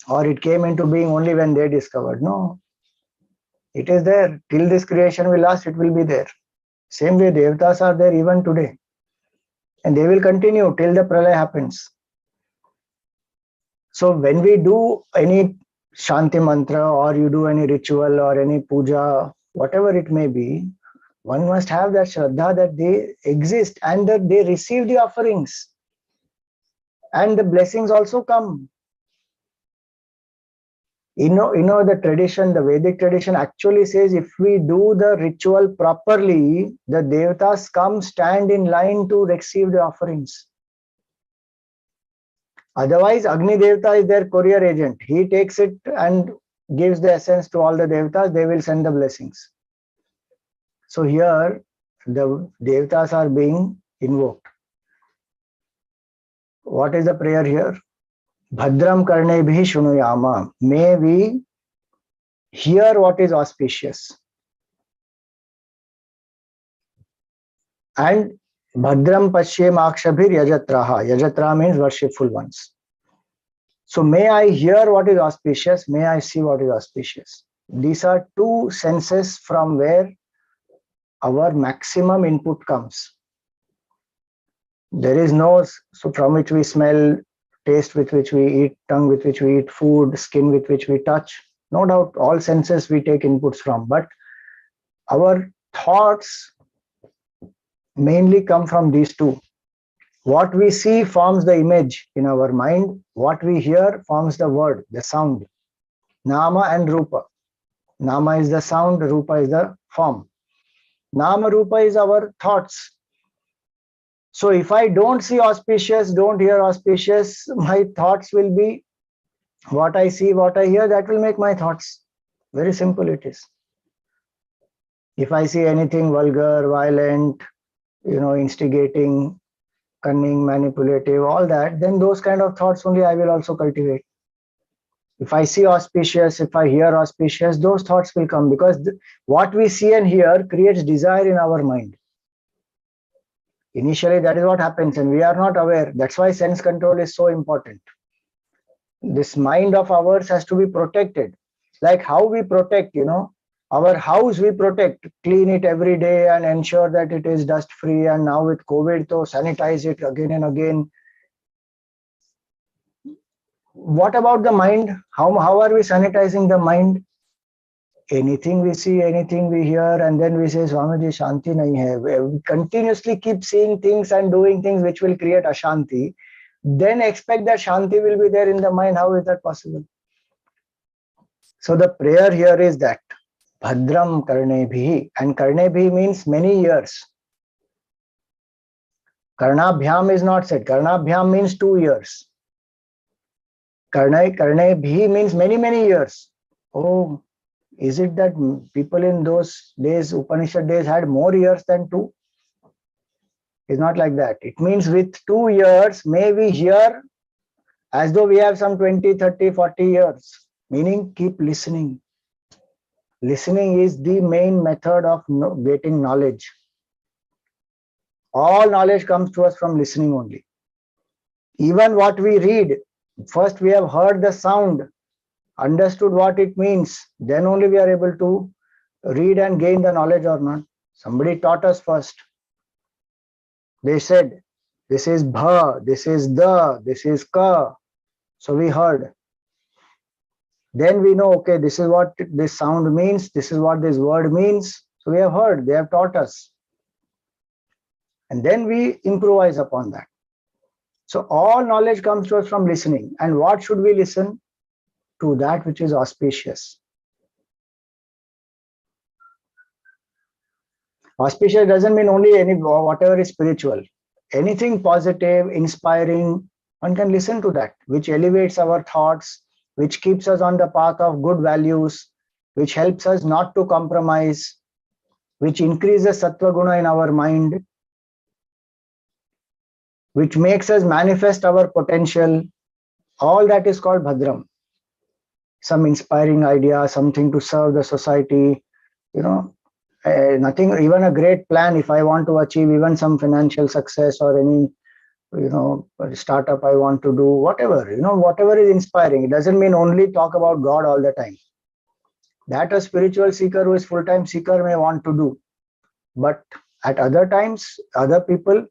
or it came into being only when they discovered. No, it is there. Till this creation will last, it will be there. Same way devatas are there even today. And they will continue till the pralaya happens. So when we do any Shanti Mantra, or you do any ritual or any puja, whatever it may be, one must have that Shraddha that they exist and that they receive the offerings. And the blessings also come. The tradition, the Vedic tradition actually says if we do the ritual properly, the devatas come stand in line to receive the offerings. Otherwise, Agni Devata is their courier agent. He takes it and gives the essence to all the devatas. They will send the blessings. So here, the devatas are being invoked. What is the prayer here? Bhadram Karnebhih Shrunuyaama. May we hear what is auspicious. And Bhadram Pashyem Akshabhir Yajatraha. Yajatra means worshipful ones. So may I hear what is auspicious, may I see what is auspicious. These are two senses from where our maximum input comes. There is no, so from which we smell, taste with which we eat, tongue with which we eat food, skin with which we touch. No doubt all senses we take inputs from, but our thoughts mainly come from these two. What we see forms the image in our mind. What we hear forms the word, the sound. Nama and Rupa. Nama is the sound, Rupa is the form. Nama Rupa is our thoughts. So if I don't see auspicious, don't hear auspicious, my thoughts will be what I see, what I hear, that will make my thoughts. Very simple it is. If I see anything vulgar, violent, instigating, cunning, manipulative, all that, then those kind of thoughts only I will also cultivate. If I see auspicious, if I hear auspicious, those thoughts will come, because what we see and hear creates desire in our mind. Initially, that is what happens, and we are not aware. That's why sense control is so important. This mind of ours has to be protected. Like how we protect, our house, we protect, clean it every day and ensure that it is dust free. And now with COVID, so sanitize it again and again. What about the mind? How are we sanitizing the mind? Anything we see, anything we hear, and then we say, Swamiji, Shanti nahi hai. We continuously keep seeing things and doing things which will create Ashanti. Then expect that Shanti will be there in the mind. How is that possible? So the prayer here is that Bhadram Karnebhih, and Karnebhih means many years. Karnabhyam is not said. Karnabhyam means 2 years. Karnebhih means many, many years. Oh, is it that people in those days, Upanishad days, had more years than 2? It's not like that. It means with 2 years, may we hear as though we have some 20, 30, 40 years. Meaning, keep listening. Listening is the main method of getting knowledge. All knowledge comes to us from listening only. Even what we read, first we have heard the sound, understood what it means, then only we are able to read and gain the knowledge or not. Somebody taught us first. They said, this is bha, this is the, this is ka. So we heard. Then we know, okay, this is what this sound means, this is what this word means. So we have heard, they have taught us. And then we improvise upon that. So all knowledge comes to us from listening. And what should we listen? To that which is auspicious. Auspicious doesn't mean only whatever is spiritual. Anything positive, inspiring, one can listen to that, which elevates our thoughts, which keeps us on the path of good values, which helps us not to compromise, which increases sattva guna in our mind, which makes us manifest our potential. All that is called Bhadram. Some inspiring idea, something to serve the society, nothing, even a great plan. If I want to achieve even some financial success or any, startup I want to do, whatever, whatever is inspiring. It doesn't mean only talk about God all the time. That a spiritual seeker who is full-time seeker may want to do. But at other times, other people,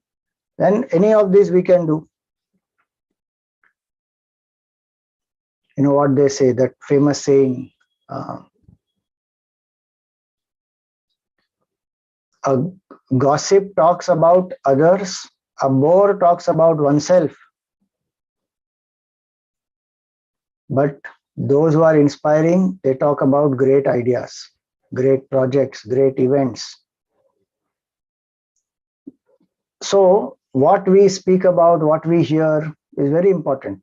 then any of these we can do. You know what they say, that famous saying, a gossip talks about others, a bore talks about oneself. But those who are inspiring, they talk about great ideas, great projects, great events. So what we speak about, what we hear is very important.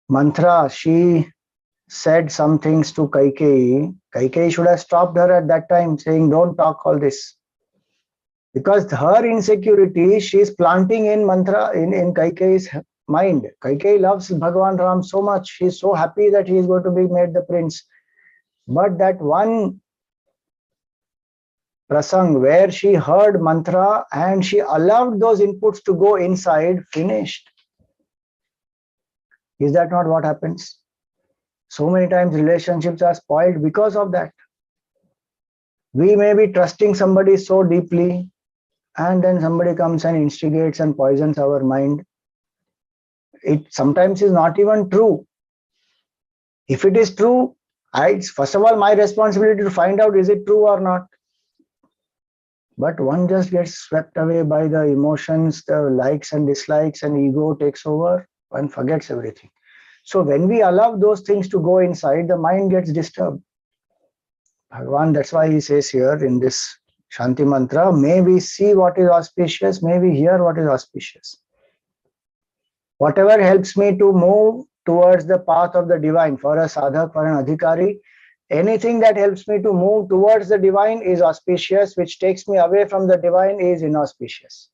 Mantra, she said some things to Kaikeyi. Kaikeyi should have stopped her at that time, saying, don't talk all this. Because her insecurity, she is planting in Mantra, in Kaikeyi's mind. Kaikeyi loves Bhagavan Ram so much. She is so happy that he is going to be made the prince. But that one prasang where she heard Mantra and she allowed those inputs to go inside, finished. Is that not what happens? So many times relationships are spoiled because of that. We may be trusting somebody so deeply, and then somebody comes and instigates and poisons our mind. It sometimes is not even true. If it is true, it's first of all my responsibility to find out, is it true or not? But one just gets swept away by the emotions, the likes and dislikes, and ego takes over. One forgets everything. So when we allow those things to go inside, the mind gets disturbed. Bhagavan, that's why he says here in this Shanti Mantra, may we see what is auspicious, may we hear what is auspicious. Whatever helps me to move towards the path of the divine. For a sadhak, for an adhikari, anything that helps me to move towards the divine is auspicious, which takes me away from the divine is inauspicious.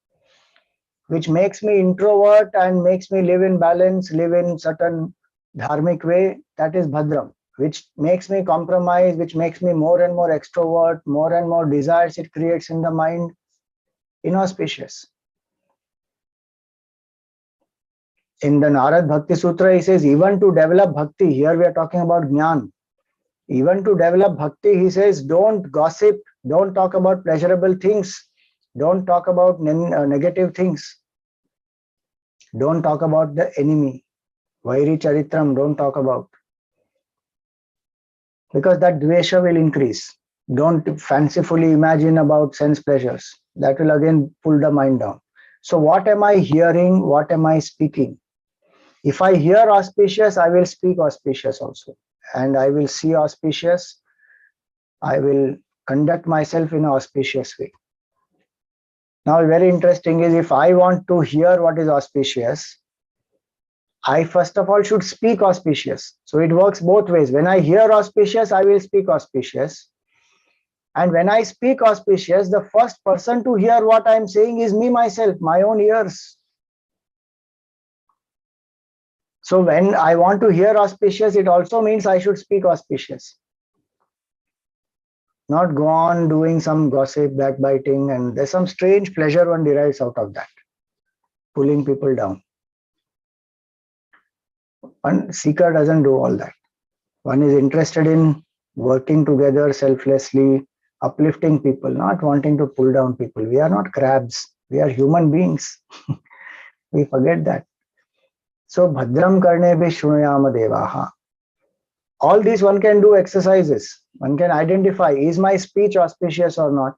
Which makes me introvert and makes me live in balance, live in certain dharmic way, that is Bhadram. Which makes me compromise, which makes me more and more extrovert, more and more desires it creates in the mind, inauspicious. In the Narad Bhakti Sutra, he says, even to develop bhakti, here we are talking about jnana. Even to develop bhakti, he says, don't gossip, don't talk about pleasurable things, don't talk about negative things. Don't talk about the enemy. Vairi charitram, don't talk about. Because that dvesha will increase. Don't fancifully imagine about sense pleasures. That will again pull the mind down. So what am I hearing? What am I speaking? If I hear auspicious, I will speak auspicious also. And I will see auspicious. I will conduct myself in an auspicious way. Now, very interesting is if I want to hear what is auspicious, I first of all should speak auspicious. So it works both ways. When I hear auspicious, I will speak auspicious. And when I speak auspicious, the first person to hear what I am saying is me myself, my own ears. So when I want to hear auspicious, it also means I should speak auspicious. Not go on doing some gossip, backbiting, and there's some strange pleasure one derives out of that, pulling people down. One seeker doesn't do all that. One is interested in working together selflessly, uplifting people, not wanting to pull down people. We are not crabs. We are human beings. We forget that. So, Bhadram Karnebhih Shrunuyaama Devaaha. All these one can do exercises. One can identify, is my speech auspicious or not?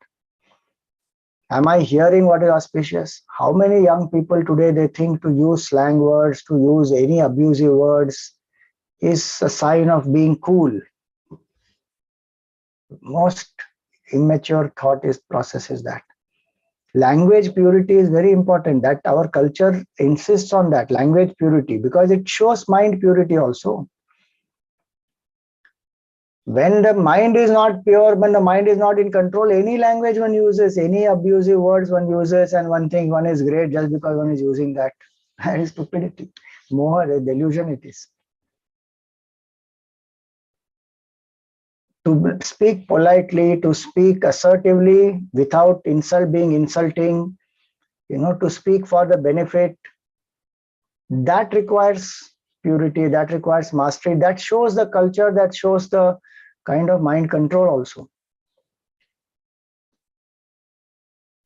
Am I hearing what is auspicious? How many young people today, they think to use slang words, to use any abusive words is a sign of being cool. Most immature thought process is that. Language purity is very important. That our culture insists on that, language purity, because it shows mind purity also. When the mind is not pure, when the mind is not in control, any language one uses, any abusive words one uses, and one thinks one is great just because one is using that. That is stupidity. More a delusion it is. To speak politely, to speak assertively without being insulting, to speak for the benefit, that requires purity, that requires mastery, that shows the culture, that shows the kind of mind control also.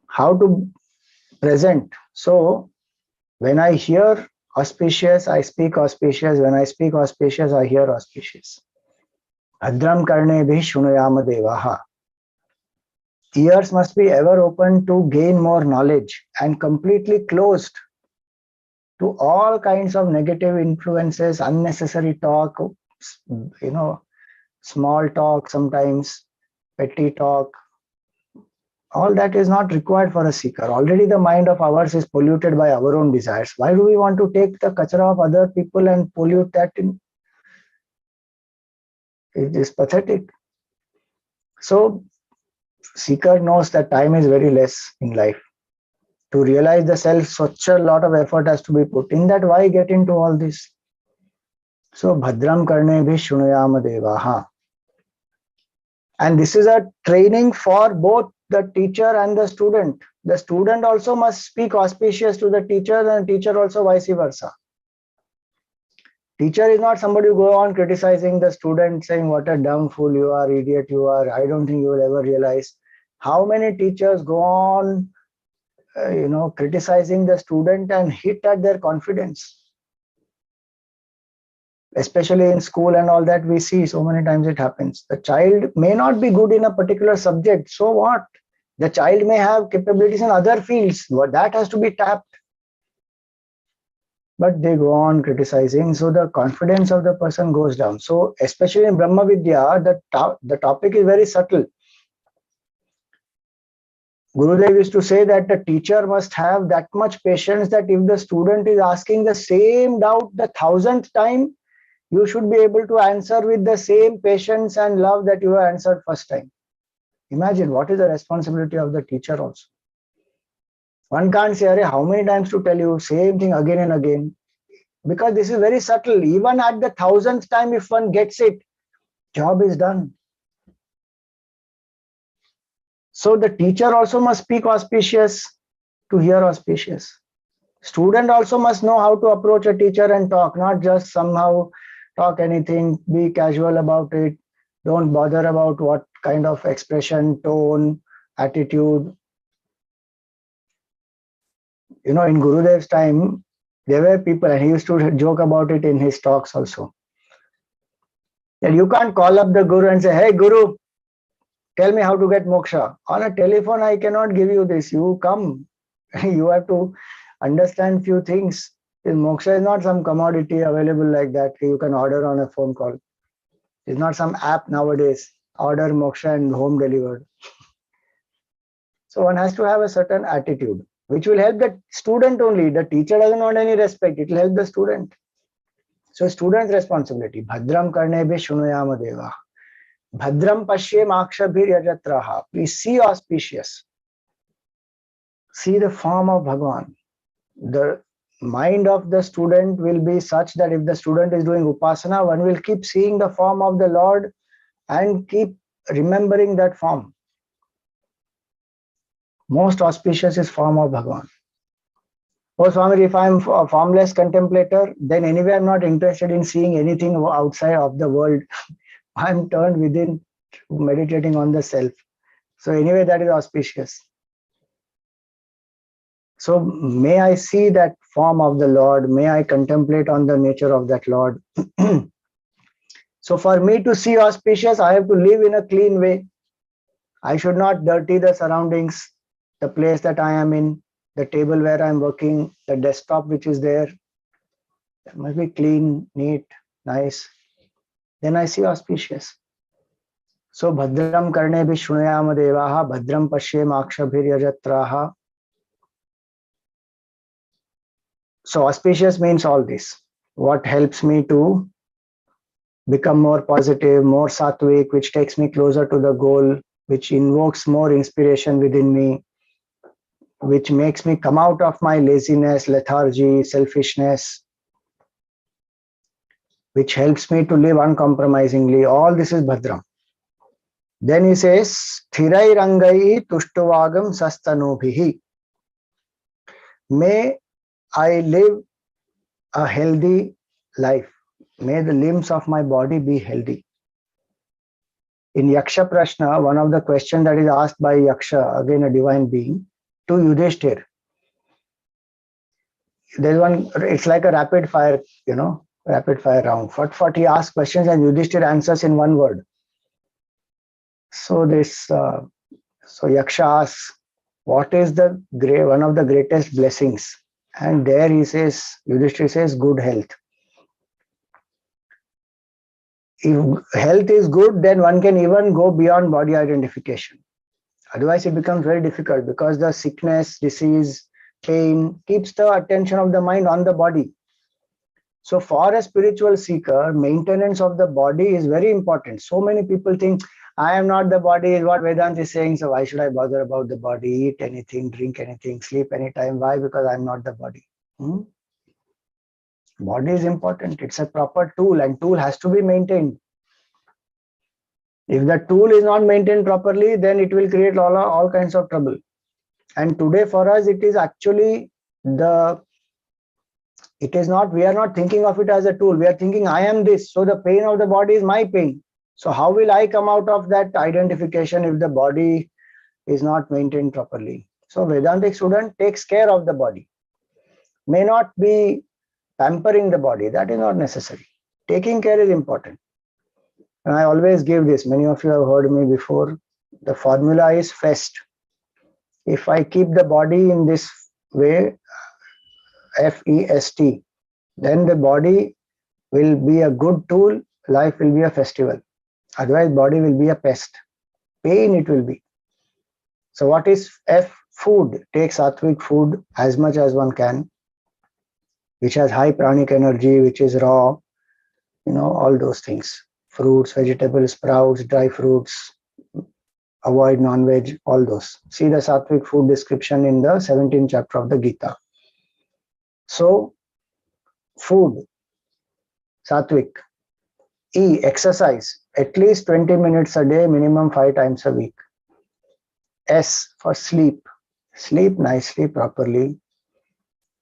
How to present. So when I hear auspicious, I speak auspicious. When I speak auspicious, I hear auspicious. Bhadram Karnebhih Shrunuyaama Devaaha. Ears must be ever open to gain more knowledge and completely closed to all kinds of negative influences, unnecessary talk, small talk sometimes, petty talk. All that is not required for a seeker. Already the mind of ours is polluted by our own desires. Why do we want to take the kachara of other people and pollute that? It is pathetic. So, seeker knows that time is very less in life. To realize the self, such a lot of effort has to be put in that. Why get into all this? So, Bhadram Karnebhih Shrunuyaama Devaaha. And this is a training for both the teacher and the student. The student also must speak auspicious to the teacher, and teacher also vice versa. Teacher is not somebody who go on criticizing the student, saying what a dumb fool you are, idiot you are, I don't think you will ever realize. How many teachers go on criticizing the student and hit at their confidence? Especially in school and all that, we see so many times it happens. The child may not be good in a particular subject. So what? The child may have capabilities in other fields. That has to be tapped. But they go on criticizing. So the confidence of the person goes down. So especially in Brahma Vidya, the topic is very subtle. Gurudev used to say that the teacher must have that much patience that if the student is asking the same doubt the 1000th time, you should be able to answer with the same patience and love that you have answered first time. Imagine what is the responsibility of the teacher also. One can't say, how many times to tell you same thing again and again? Because this is very subtle. Even at the 1000th time, if one gets it, job is done. So the teacher also must speak auspicious to hear auspicious. Student also must know how to approach a teacher and talk, not just somehow talk anything, be casual about it. Don't bother about what kind of expression, tone, attitude. In Gurudev's time, there were people, and he used to joke about it in his talks also. That you can't call up the Guru and say, hey Guru, tell me how to get moksha. On a telephone, I cannot give you this. You come. You have to understand few things. Moksha is not some commodity available like that. You can order on a phone call. It's not some app nowadays. Order moksha and home delivered. So one has to have a certain attitude, which will help the student only. The teacher doesn't want any respect. It will help the student. So student's responsibility. Bhadram Karnebhih Shrunuyaama Devaaha. Bhadram Pashyem Akshabhir Yajatraha. Please see auspicious. See the form of Bhagavan. The mind of the student will be such that if the student is doing upasana, one will keep seeing the form of the Lord and keep remembering that form. Most auspicious is form of Bhagavan. Oh Swami, if I am a formless contemplator, then anyway I am not interested in seeing anything outside of the world. I am turned within, meditating on the self. So anyway, that is auspicious. So may I see that form of the Lord, may I contemplate on the nature of that Lord. So for me to see auspicious, I have to live in a clean way. I should not dirty the surroundings, the place that I am in, the table where I am working, the desktop which is there. It must be clean, neat, nice. Then I see auspicious. So Bhadram Karnebhih Shrunuyaama Devaaha, Bhadram Pashyem Akshabhir Yajatraha. So auspicious means all this. What helps me to become more positive, more sattvic, which takes me closer to the goal, which invokes more inspiration within me, which makes me come out of my laziness, lethargy, selfishness, which helps me to live uncompromisingly. All this is Bhadram. Then he says, Thirai Rangai Tushtuvagam Sastanubhihi. May I live a healthy life. May the limbs of my body be healthy. In Yaksha Prashna, one of the questions that is asked by Yaksha, again a divine being, to Yudhishthir. There's one, it's like a rapid fire, rapid fire round. Fat he asks questions and Yudhishthir answers in one word. So Yaksha asks, what is one of the greatest blessings? And there Yudhishthir says, good health. If health is good, then one can even go beyond body identification. Otherwise, it becomes very difficult because the sickness, disease, pain keeps the attention of the mind on the body. So for a spiritual seeker, maintenance of the body is very important. So many people think, I am not the body, is what Vedanta is saying. So why should I bother about the body, eat anything, drink anything, sleep anytime? Why? Because I am not the body. Body is important. It's a proper tool and tool has to be maintained. If the tool is not maintained properly, then it will create all kinds of trouble. And today for us, it is actually we are not thinking of it as a tool. We are thinking, I am this. So the pain of the body is my pain. So how will I come out of that identification if the body is not maintained properly? So Vedantic student takes care of the body. May not be pampering the body. That is not necessary. Taking care is important. And I always give this. Many of you have heard me before. The formula is FEST. If I keep the body in this way, FEST, then the body will be a good tool. Life will be a festival. Otherwise, body will be a pest. Pain it will be. So what is F? Food. Take sattvic food as much as one can, which has high pranic energy, which is raw, all those things. Fruits, vegetables, sprouts, dry fruits, avoid non-veg, all those. See the sattvic food description in the 17th chapter of the Gita. So, food, sattvic. E, exercise, at least 20 minutes a day, minimum 5 times a week. S, for sleep. Sleep nicely, properly,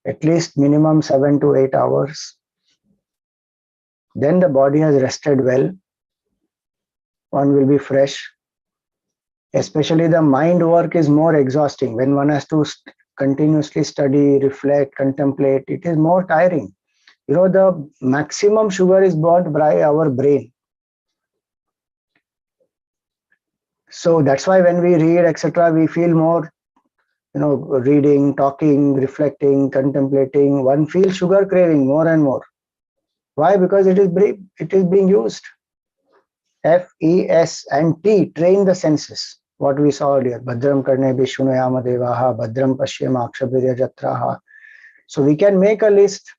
at least minimum 7 to 8 hours. Then the body has rested well. One will be fresh. Especially the mind work is more exhausting. When one has to continuously study, reflect, contemplate, it is more tiring. The maximum sugar is burnt by our brain. So that's why when we read, etc., we feel more, reading, talking, reflecting, contemplating, one feels sugar craving more and more. Why? Because it is being used. F, E, S, and T, train the senses. What we saw earlier. Bhadram, Karnebhih, Shrunuyaama, Devaaha, Bhadram, Pashyama, Akshabhirya, Jatraha. So we can make a list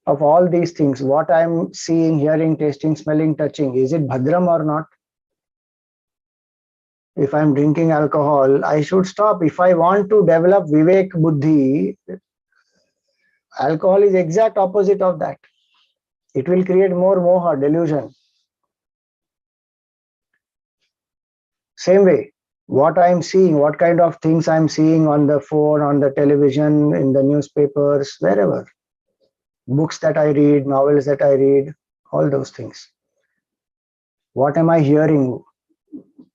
of all these things. What I'm seeing, hearing, tasting, smelling, touching. Is it Bhadram or not? If I'm drinking alcohol, I should stop. If I want to develop Vivek Buddhi, alcohol is exact opposite of that. It will create more moha, delusion. Same way, what I'm seeing, what kind of things I'm seeing on the phone, on the television, in the newspapers, wherever. Books that I read, novels that I read, all those things. What am I hearing?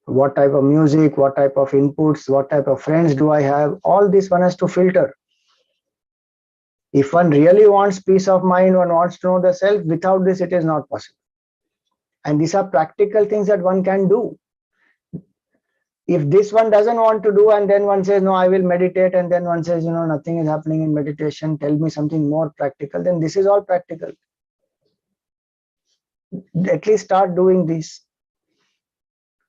What type of music, what type of inputs, what type of friends do I have? All this one has to filter. If one really wants peace of mind, one wants to know the self, without this it is not possible. And these are practical things that one can do. If this one doesn't want to do and then one says, no, I will meditate, and then one says, nothing is happening in meditation, tell me something more practical, then this is all practical. At least start doing this.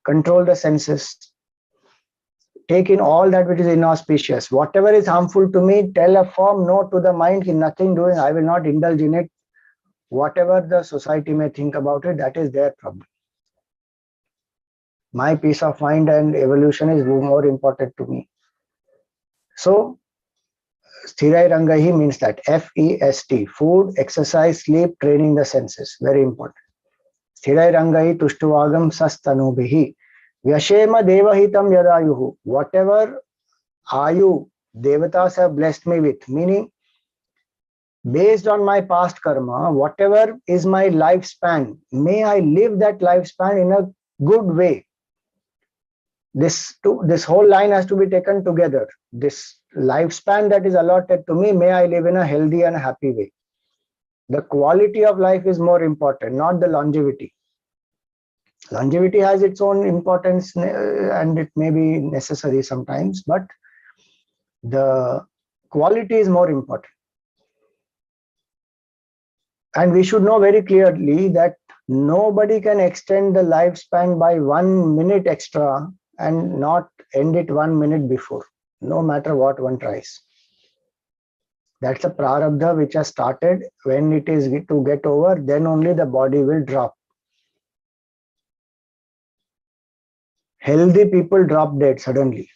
Control the senses. Take in all that which is inauspicious. Whatever is harmful to me, tell a firm no to the mind, nothing doing, I will not indulge in it. Whatever the society may think about it, that is their problem. My peace of mind and evolution is more important to me. So, Sthirai Rangahi means that FEST, food, exercise, sleep, training the senses. Very important. Sthirai Rangahi Tushtuvagam Sastanubhihi. Vyashema Devahitam Yadayuhu. Whatever Ayu Devatas have blessed me with, meaning based on my past karma, whatever is my lifespan, may I live that lifespan in a good way. This whole line has to be taken together. This lifespan that is allotted to me, may I live in a healthy and happy way. The quality of life is more important, not the longevity. Longevity has its own importance and it may be necessary sometimes, but the quality is more important. And we should know very clearly that nobody can extend the lifespan by 1 minute extra and not end it 1 minute before, no matter what one tries. That's a prarabdha which has started. When it is to get over, then only the body will drop. Healthy people drop dead suddenly.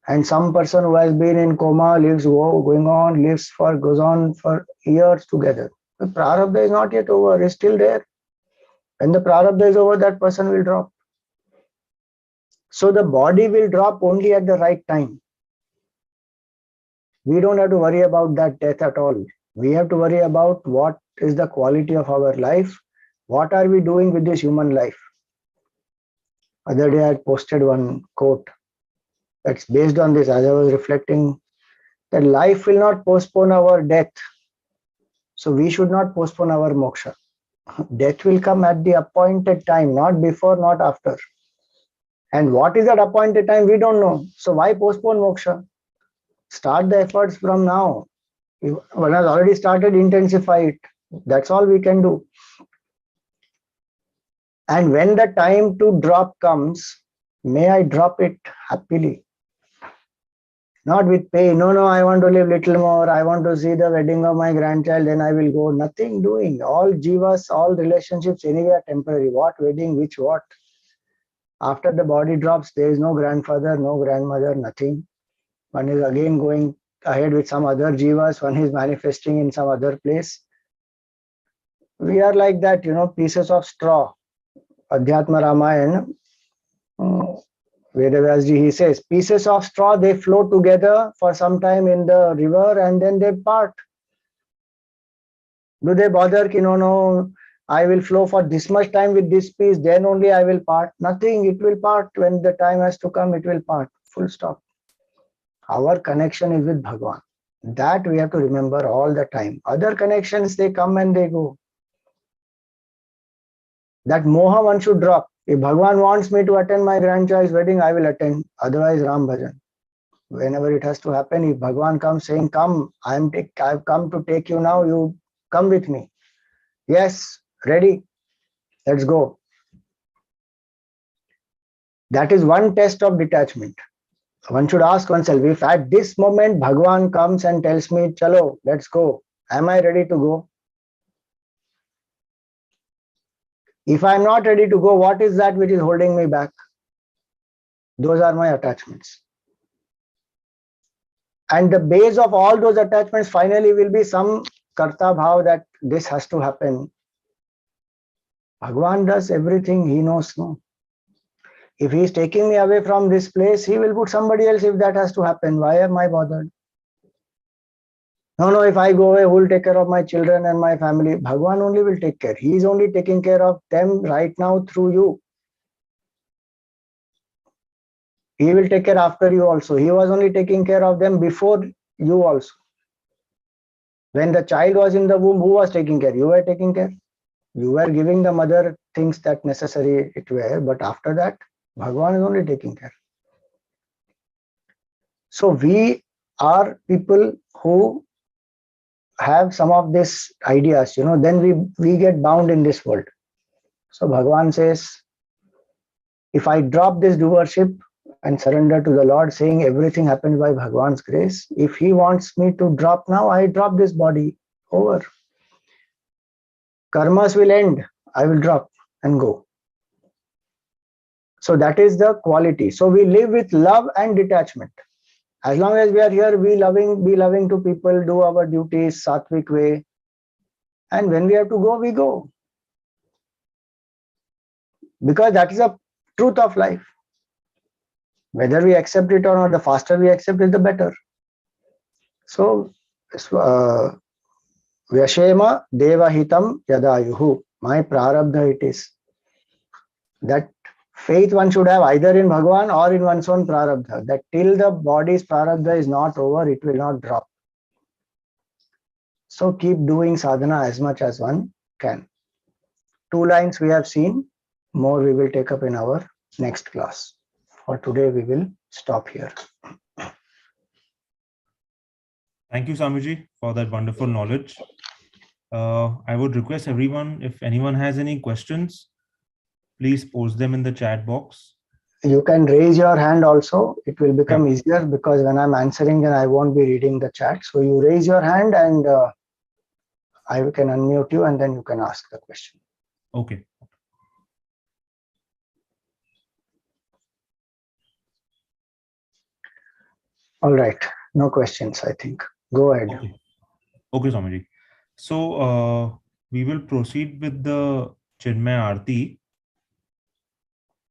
And some person who has been in coma goes on for years together. The prarabdha is not yet over, it's still there. When the prarabdha is over, that person will drop. So the body will drop only at the right time. We don't have to worry about that death at all. We have to worry about what is the quality of our life. What are we doing with this human life? Other day I had posted one quote that's based on this. As I was reflecting, that life will not postpone our death. So we should not postpone our moksha. Death will come at the appointed time, not before, not after. And what is that appointed time? We don't know. So why postpone moksha? Start the efforts from now. If one has already started, intensify it. That's all we can do. And when the time to drop comes, may I drop it happily. Not with pain. No, I want to live little more. I want to see the wedding of my grandchild, then I will go. Nothing doing. All jivas, all relationships anyway are temporary. What wedding, which what? After the body drops, there is no grandfather, no grandmother, nothing. One is again going ahead with some other jivas. One is manifesting in some other place. We are like that, pieces of straw. Adhyatma Ramayana, Vedavyasji, he says, pieces of straw, they float together for some time in the river and then they part. Do they bother, no, I will flow for this much time with this piece, then only I will part? Nothing, it will part. When the time has to come, it will part. Full stop. Our connection is with Bhagavan. That we have to remember all the time. Other connections, they come and they go. That moha one should drop. If Bhagavan wants me to attend my grandchild's wedding, I will attend. Otherwise, Ram Bhajan. Whenever it has to happen, if Bhagavan comes saying, come, I've come to take you now, you come with me. Yes, ready. Let's go. That is one test of detachment. One should ask oneself, if at this moment Bhagavan comes and tells me, chalo, let's go. Am I ready to go? If I am not ready to go, what is that which is holding me back? Those are my attachments. And the base of all those attachments finally will be some karta bhav that this has to happen. Bhagavan does everything, he knows, no? If he is taking me away from this place, he will put somebody else if that has to happen. Why am I bothered? No, if I go away, who will take care of my children and my family? Bhagavan only will take care. He is only taking care of them right now through you. He will take care after you also. He was only taking care of them before you also. When the child was in the womb, who was taking care? You were taking care. You were giving the mother things that necessary it were, but after that, Bhagavan is only taking care. So we are people who have some of these ideas, then we get bound in this world. So Bhagavan says, if I drop this doership and surrender to the Lord, saying everything happens by Bhagavan's grace, if he wants me to drop now, I drop this body. Over. Karmas will end. I will drop and go. So that is the quality. So we live with love and detachment. As long as we are here, be loving to people, do our duties, sattvic way. And when we have to go, we go. Because that is the truth of life. Whether we accept it or not, the faster we accept it, the better. So, Vyashema Devahitam Yadayuhu. My prarabdha it is. That faith one should have either in Bhagavan or in one's own prarabdha. That till the body's prarabdha is not over, it will not drop. So keep doing sadhana as much as one can. 2 lines we have seen. More we will take up in our next class. For today, we will stop here. Thank you, Swamiji, for that wonderful knowledge. I would request everyone, if anyone has any questions, please post them in the chat box. You can raise your hand also. It will become easier because when I'm answering, then I won't be reading the chat. So you raise your hand and I can unmute you and then you can ask the question. Okay. All right. No questions, I think. Go ahead. Okay, Swamiji. So we will proceed with the Chinmay Aarti.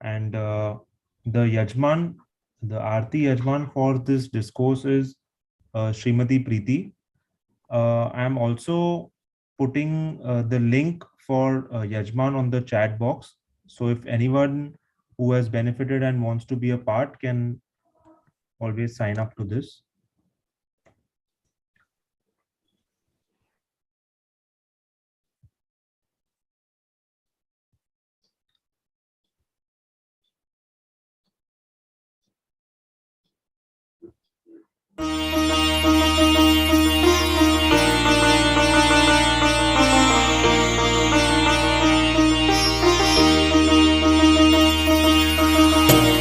And the Yajman, the Aarti Yajman for this discourse is Srimati Preeti. I am also putting the link for Yajman on the chat box. So if anyone who has benefited and wants to be a part can always sign up to this.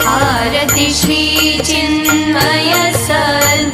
Arati Shri Chinmay serve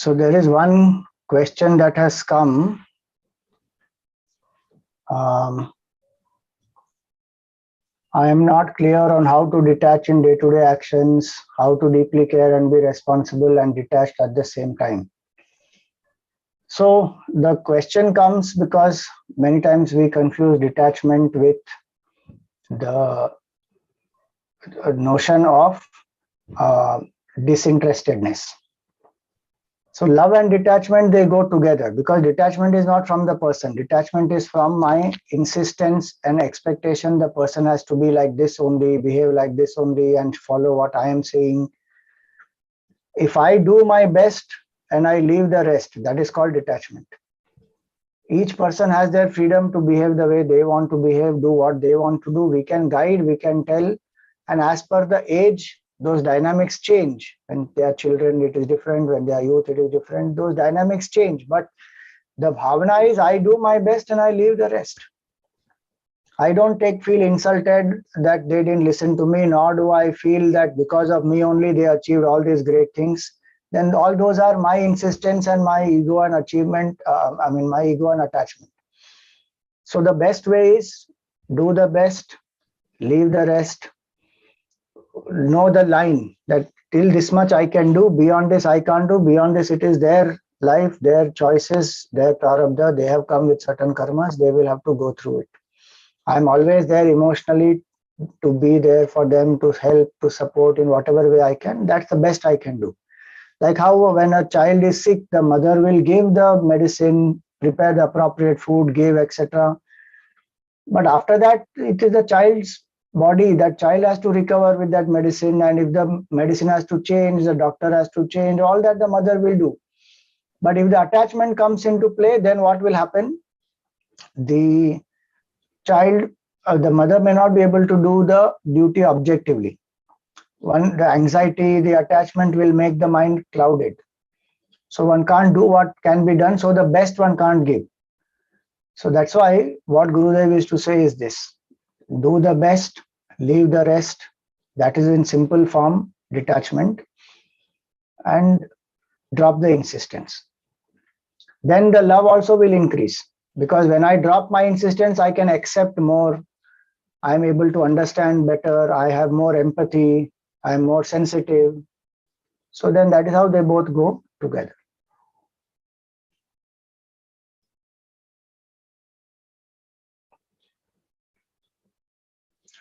So there is one question that has come. I am not clear on how to detach in day-to-day actions, how to deeply care and be responsible and detached at the same time. So the question comes because many times we confuse detachment with the notion of disinterestedness. So love and detachment, they go together, because detachment is not from the person. Detachment is from my insistence and expectation. The person has to be like this only, behave like this only, and follow what I am saying. If I do my best and I leave the rest, that is called detachment. Each person has their freedom to behave the way they want to behave, do what they want to do. We can guide, we can tell, and as per the age, those dynamics change. When they are children, it is different. When they are youth, it is different. Those dynamics change. But the bhavana is, I do my best and I leave the rest. I don't feel insulted that they didn't listen to me, nor do I feel that because of me only they achieved all these great things. Then all those are my insistence and my ego and achievement, my ego and attachment. So the best way is do the best, leave the rest, know the line that till this much I can do, beyond this I can't do, beyond this it is their life, their choices, their prarabdha, they have come with certain karmas, they will have to go through it. I'm always there emotionally to be there for them, to help, to support in whatever way I can. That's the best I can do. Like how when a child is sick, the mother will give the medicine, prepare the appropriate food, give, etc. But after that, it is the child's body. That child has to recover with that medicine. And if the medicine has to change, the doctor has to change, all that the mother will do. But if the attachment comes into play, then what will happen? The child, the mother may not be able to do the duty objectively. The anxiety, the attachment will make the mind clouded. So one can't do what can be done, so the best one can't give. So that's why what Gurudev used to say is this: do the best, leave the rest. That is in simple form, detachment, and drop the insistence. Then the love also will increase, because when I drop my insistence, I can accept more. I'm able to understand better. I have more empathy. I'm more sensitive. So then that is how they both go together.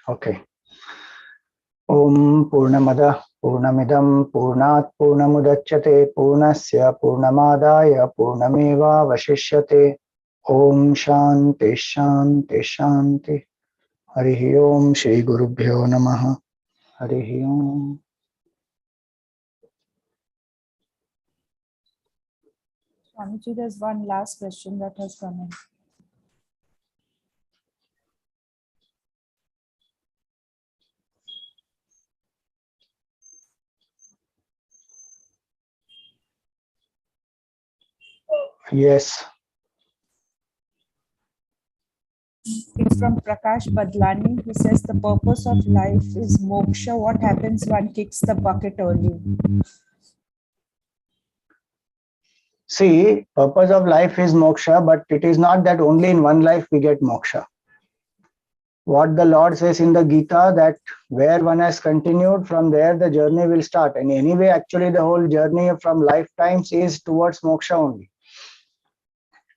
Okay. Om Purnamada Purnamidam Purnat Purnamudachyate Purnasya Purnamadaya Purnameva Vashishyate. Om Shanti Shanti Shanti. Harihi Om Shri Gurubhyo Namaha. Harihi Om. Swamiji, there's one last question that has come in. Yes. It's from Prakash Badlani, who says the purpose of life is moksha. What happens when one kicks the bucket early? See, purpose of life is moksha, but it is not that only in one life we get moksha. What the Lord says in the Gita, that where one has continued, from there the journey will start. And anyway, actually the whole journey from lifetimes is towards moksha only.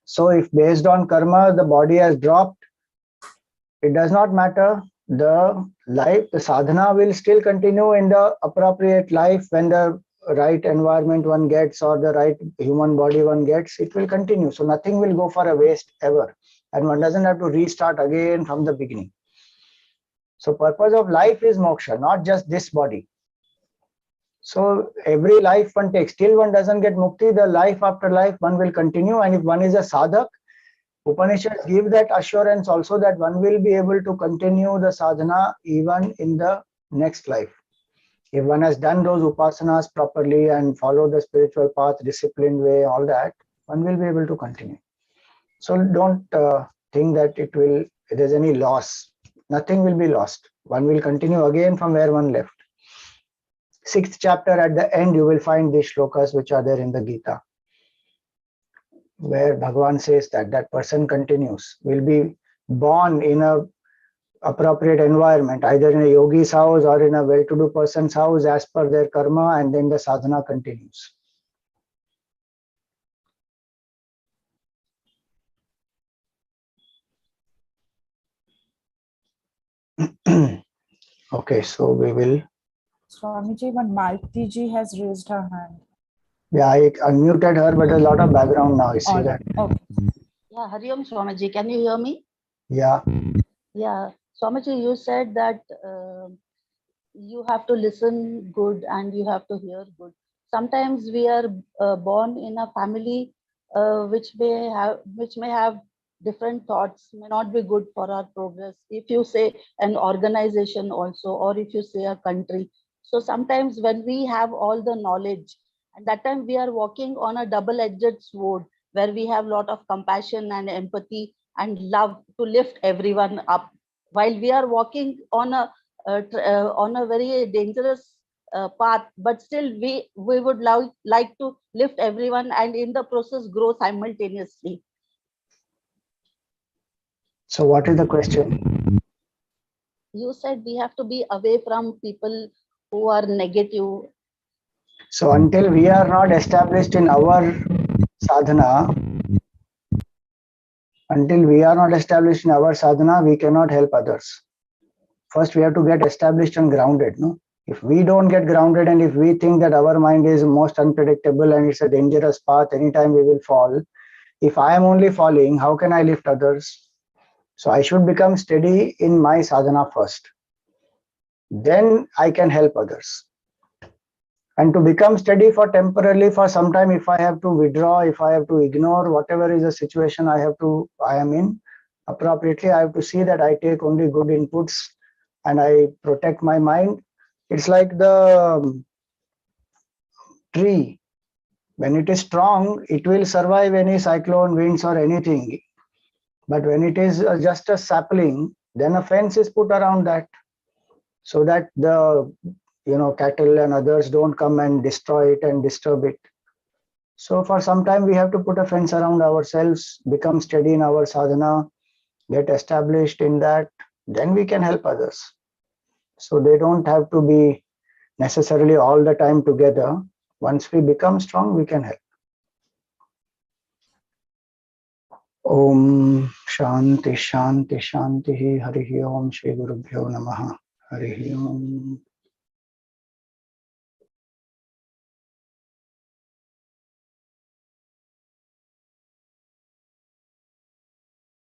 So if based on karma, the body has dropped, it does not matter. The sadhana will still continue in the appropriate life. When the right environment one gets or the right human body one gets, it will continue. So nothing will go for a waste ever. And one doesn't have to restart again from the beginning. So purpose of life is moksha, not just this body. So every life one takes, till one doesn't get mukti, the life after life one will continue. And if one is a sadhak, Upanishads give that assurance also that one will be able to continue the sadhana even in the next life. If one has done those upasanas properly and follow the spiritual path, disciplined way, all that, one will be able to continue. So don't think that there's any loss. Nothing will be lost. One will continue again from where one left. 6th chapter at the end, you will find these shlokas which are there in the Gita. where Bhagavan says that that person continues, will be born in a appropriate environment, either in a yogi's house or in a well-to-do person's house as per their karma, and then the sadhana continues. Okay, so we will. Swamiji, one Malti ji has raised her hand. Yeah, I unmuted her, but there's a lot of background noise. See that? Okay. Yeah, Hari Om Swamiji, can you hear me? Yeah. Yeah, Swamiji, you said that you have to listen good and you have to hear good. Sometimes we are born in a family which may have different thoughts, may not be good for our progress. If you say an organization also, or if you say a country. So sometimes when we have all the knowledge, at that time we are walking on a double-edged sword where we have a lot of compassion and empathy and love to lift everyone up. While we are walking on a very dangerous path, but still we would like to lift everyone and in the process grow simultaneously. So what is the question? You said we have to be away from people who are negative. So until we are not established in our sadhana, we cannot help others. First, we have to get established and grounded. No, if we don't get grounded, and if we think that our mind is most unpredictable and it's a dangerous path, anytime we will fall. If I am only falling, how can I lift others? So I should become steady in my sadhana first. Then I can help others. And to become steady for temporarily, for some time, if I have to withdraw, if I have to ignore whatever is the situation I am in, appropriately, I have to see that I take only good inputs and I protect my mind. It's like the tree. When it is strong, it will survive any cyclone, winds or anything. But when it is just a sapling, then a fence is put around that so that the cattle and others don't come and destroy it and disturb it. So for some time we have to put a fence around ourselves, become steady in our sadhana, get established in that, then we can help others. So they don't have to be necessarily all the time together. Once we become strong, we can help. Om Shanti Shanti Shanti Hari Om Shri Gurubhyo Namaha Hari Om.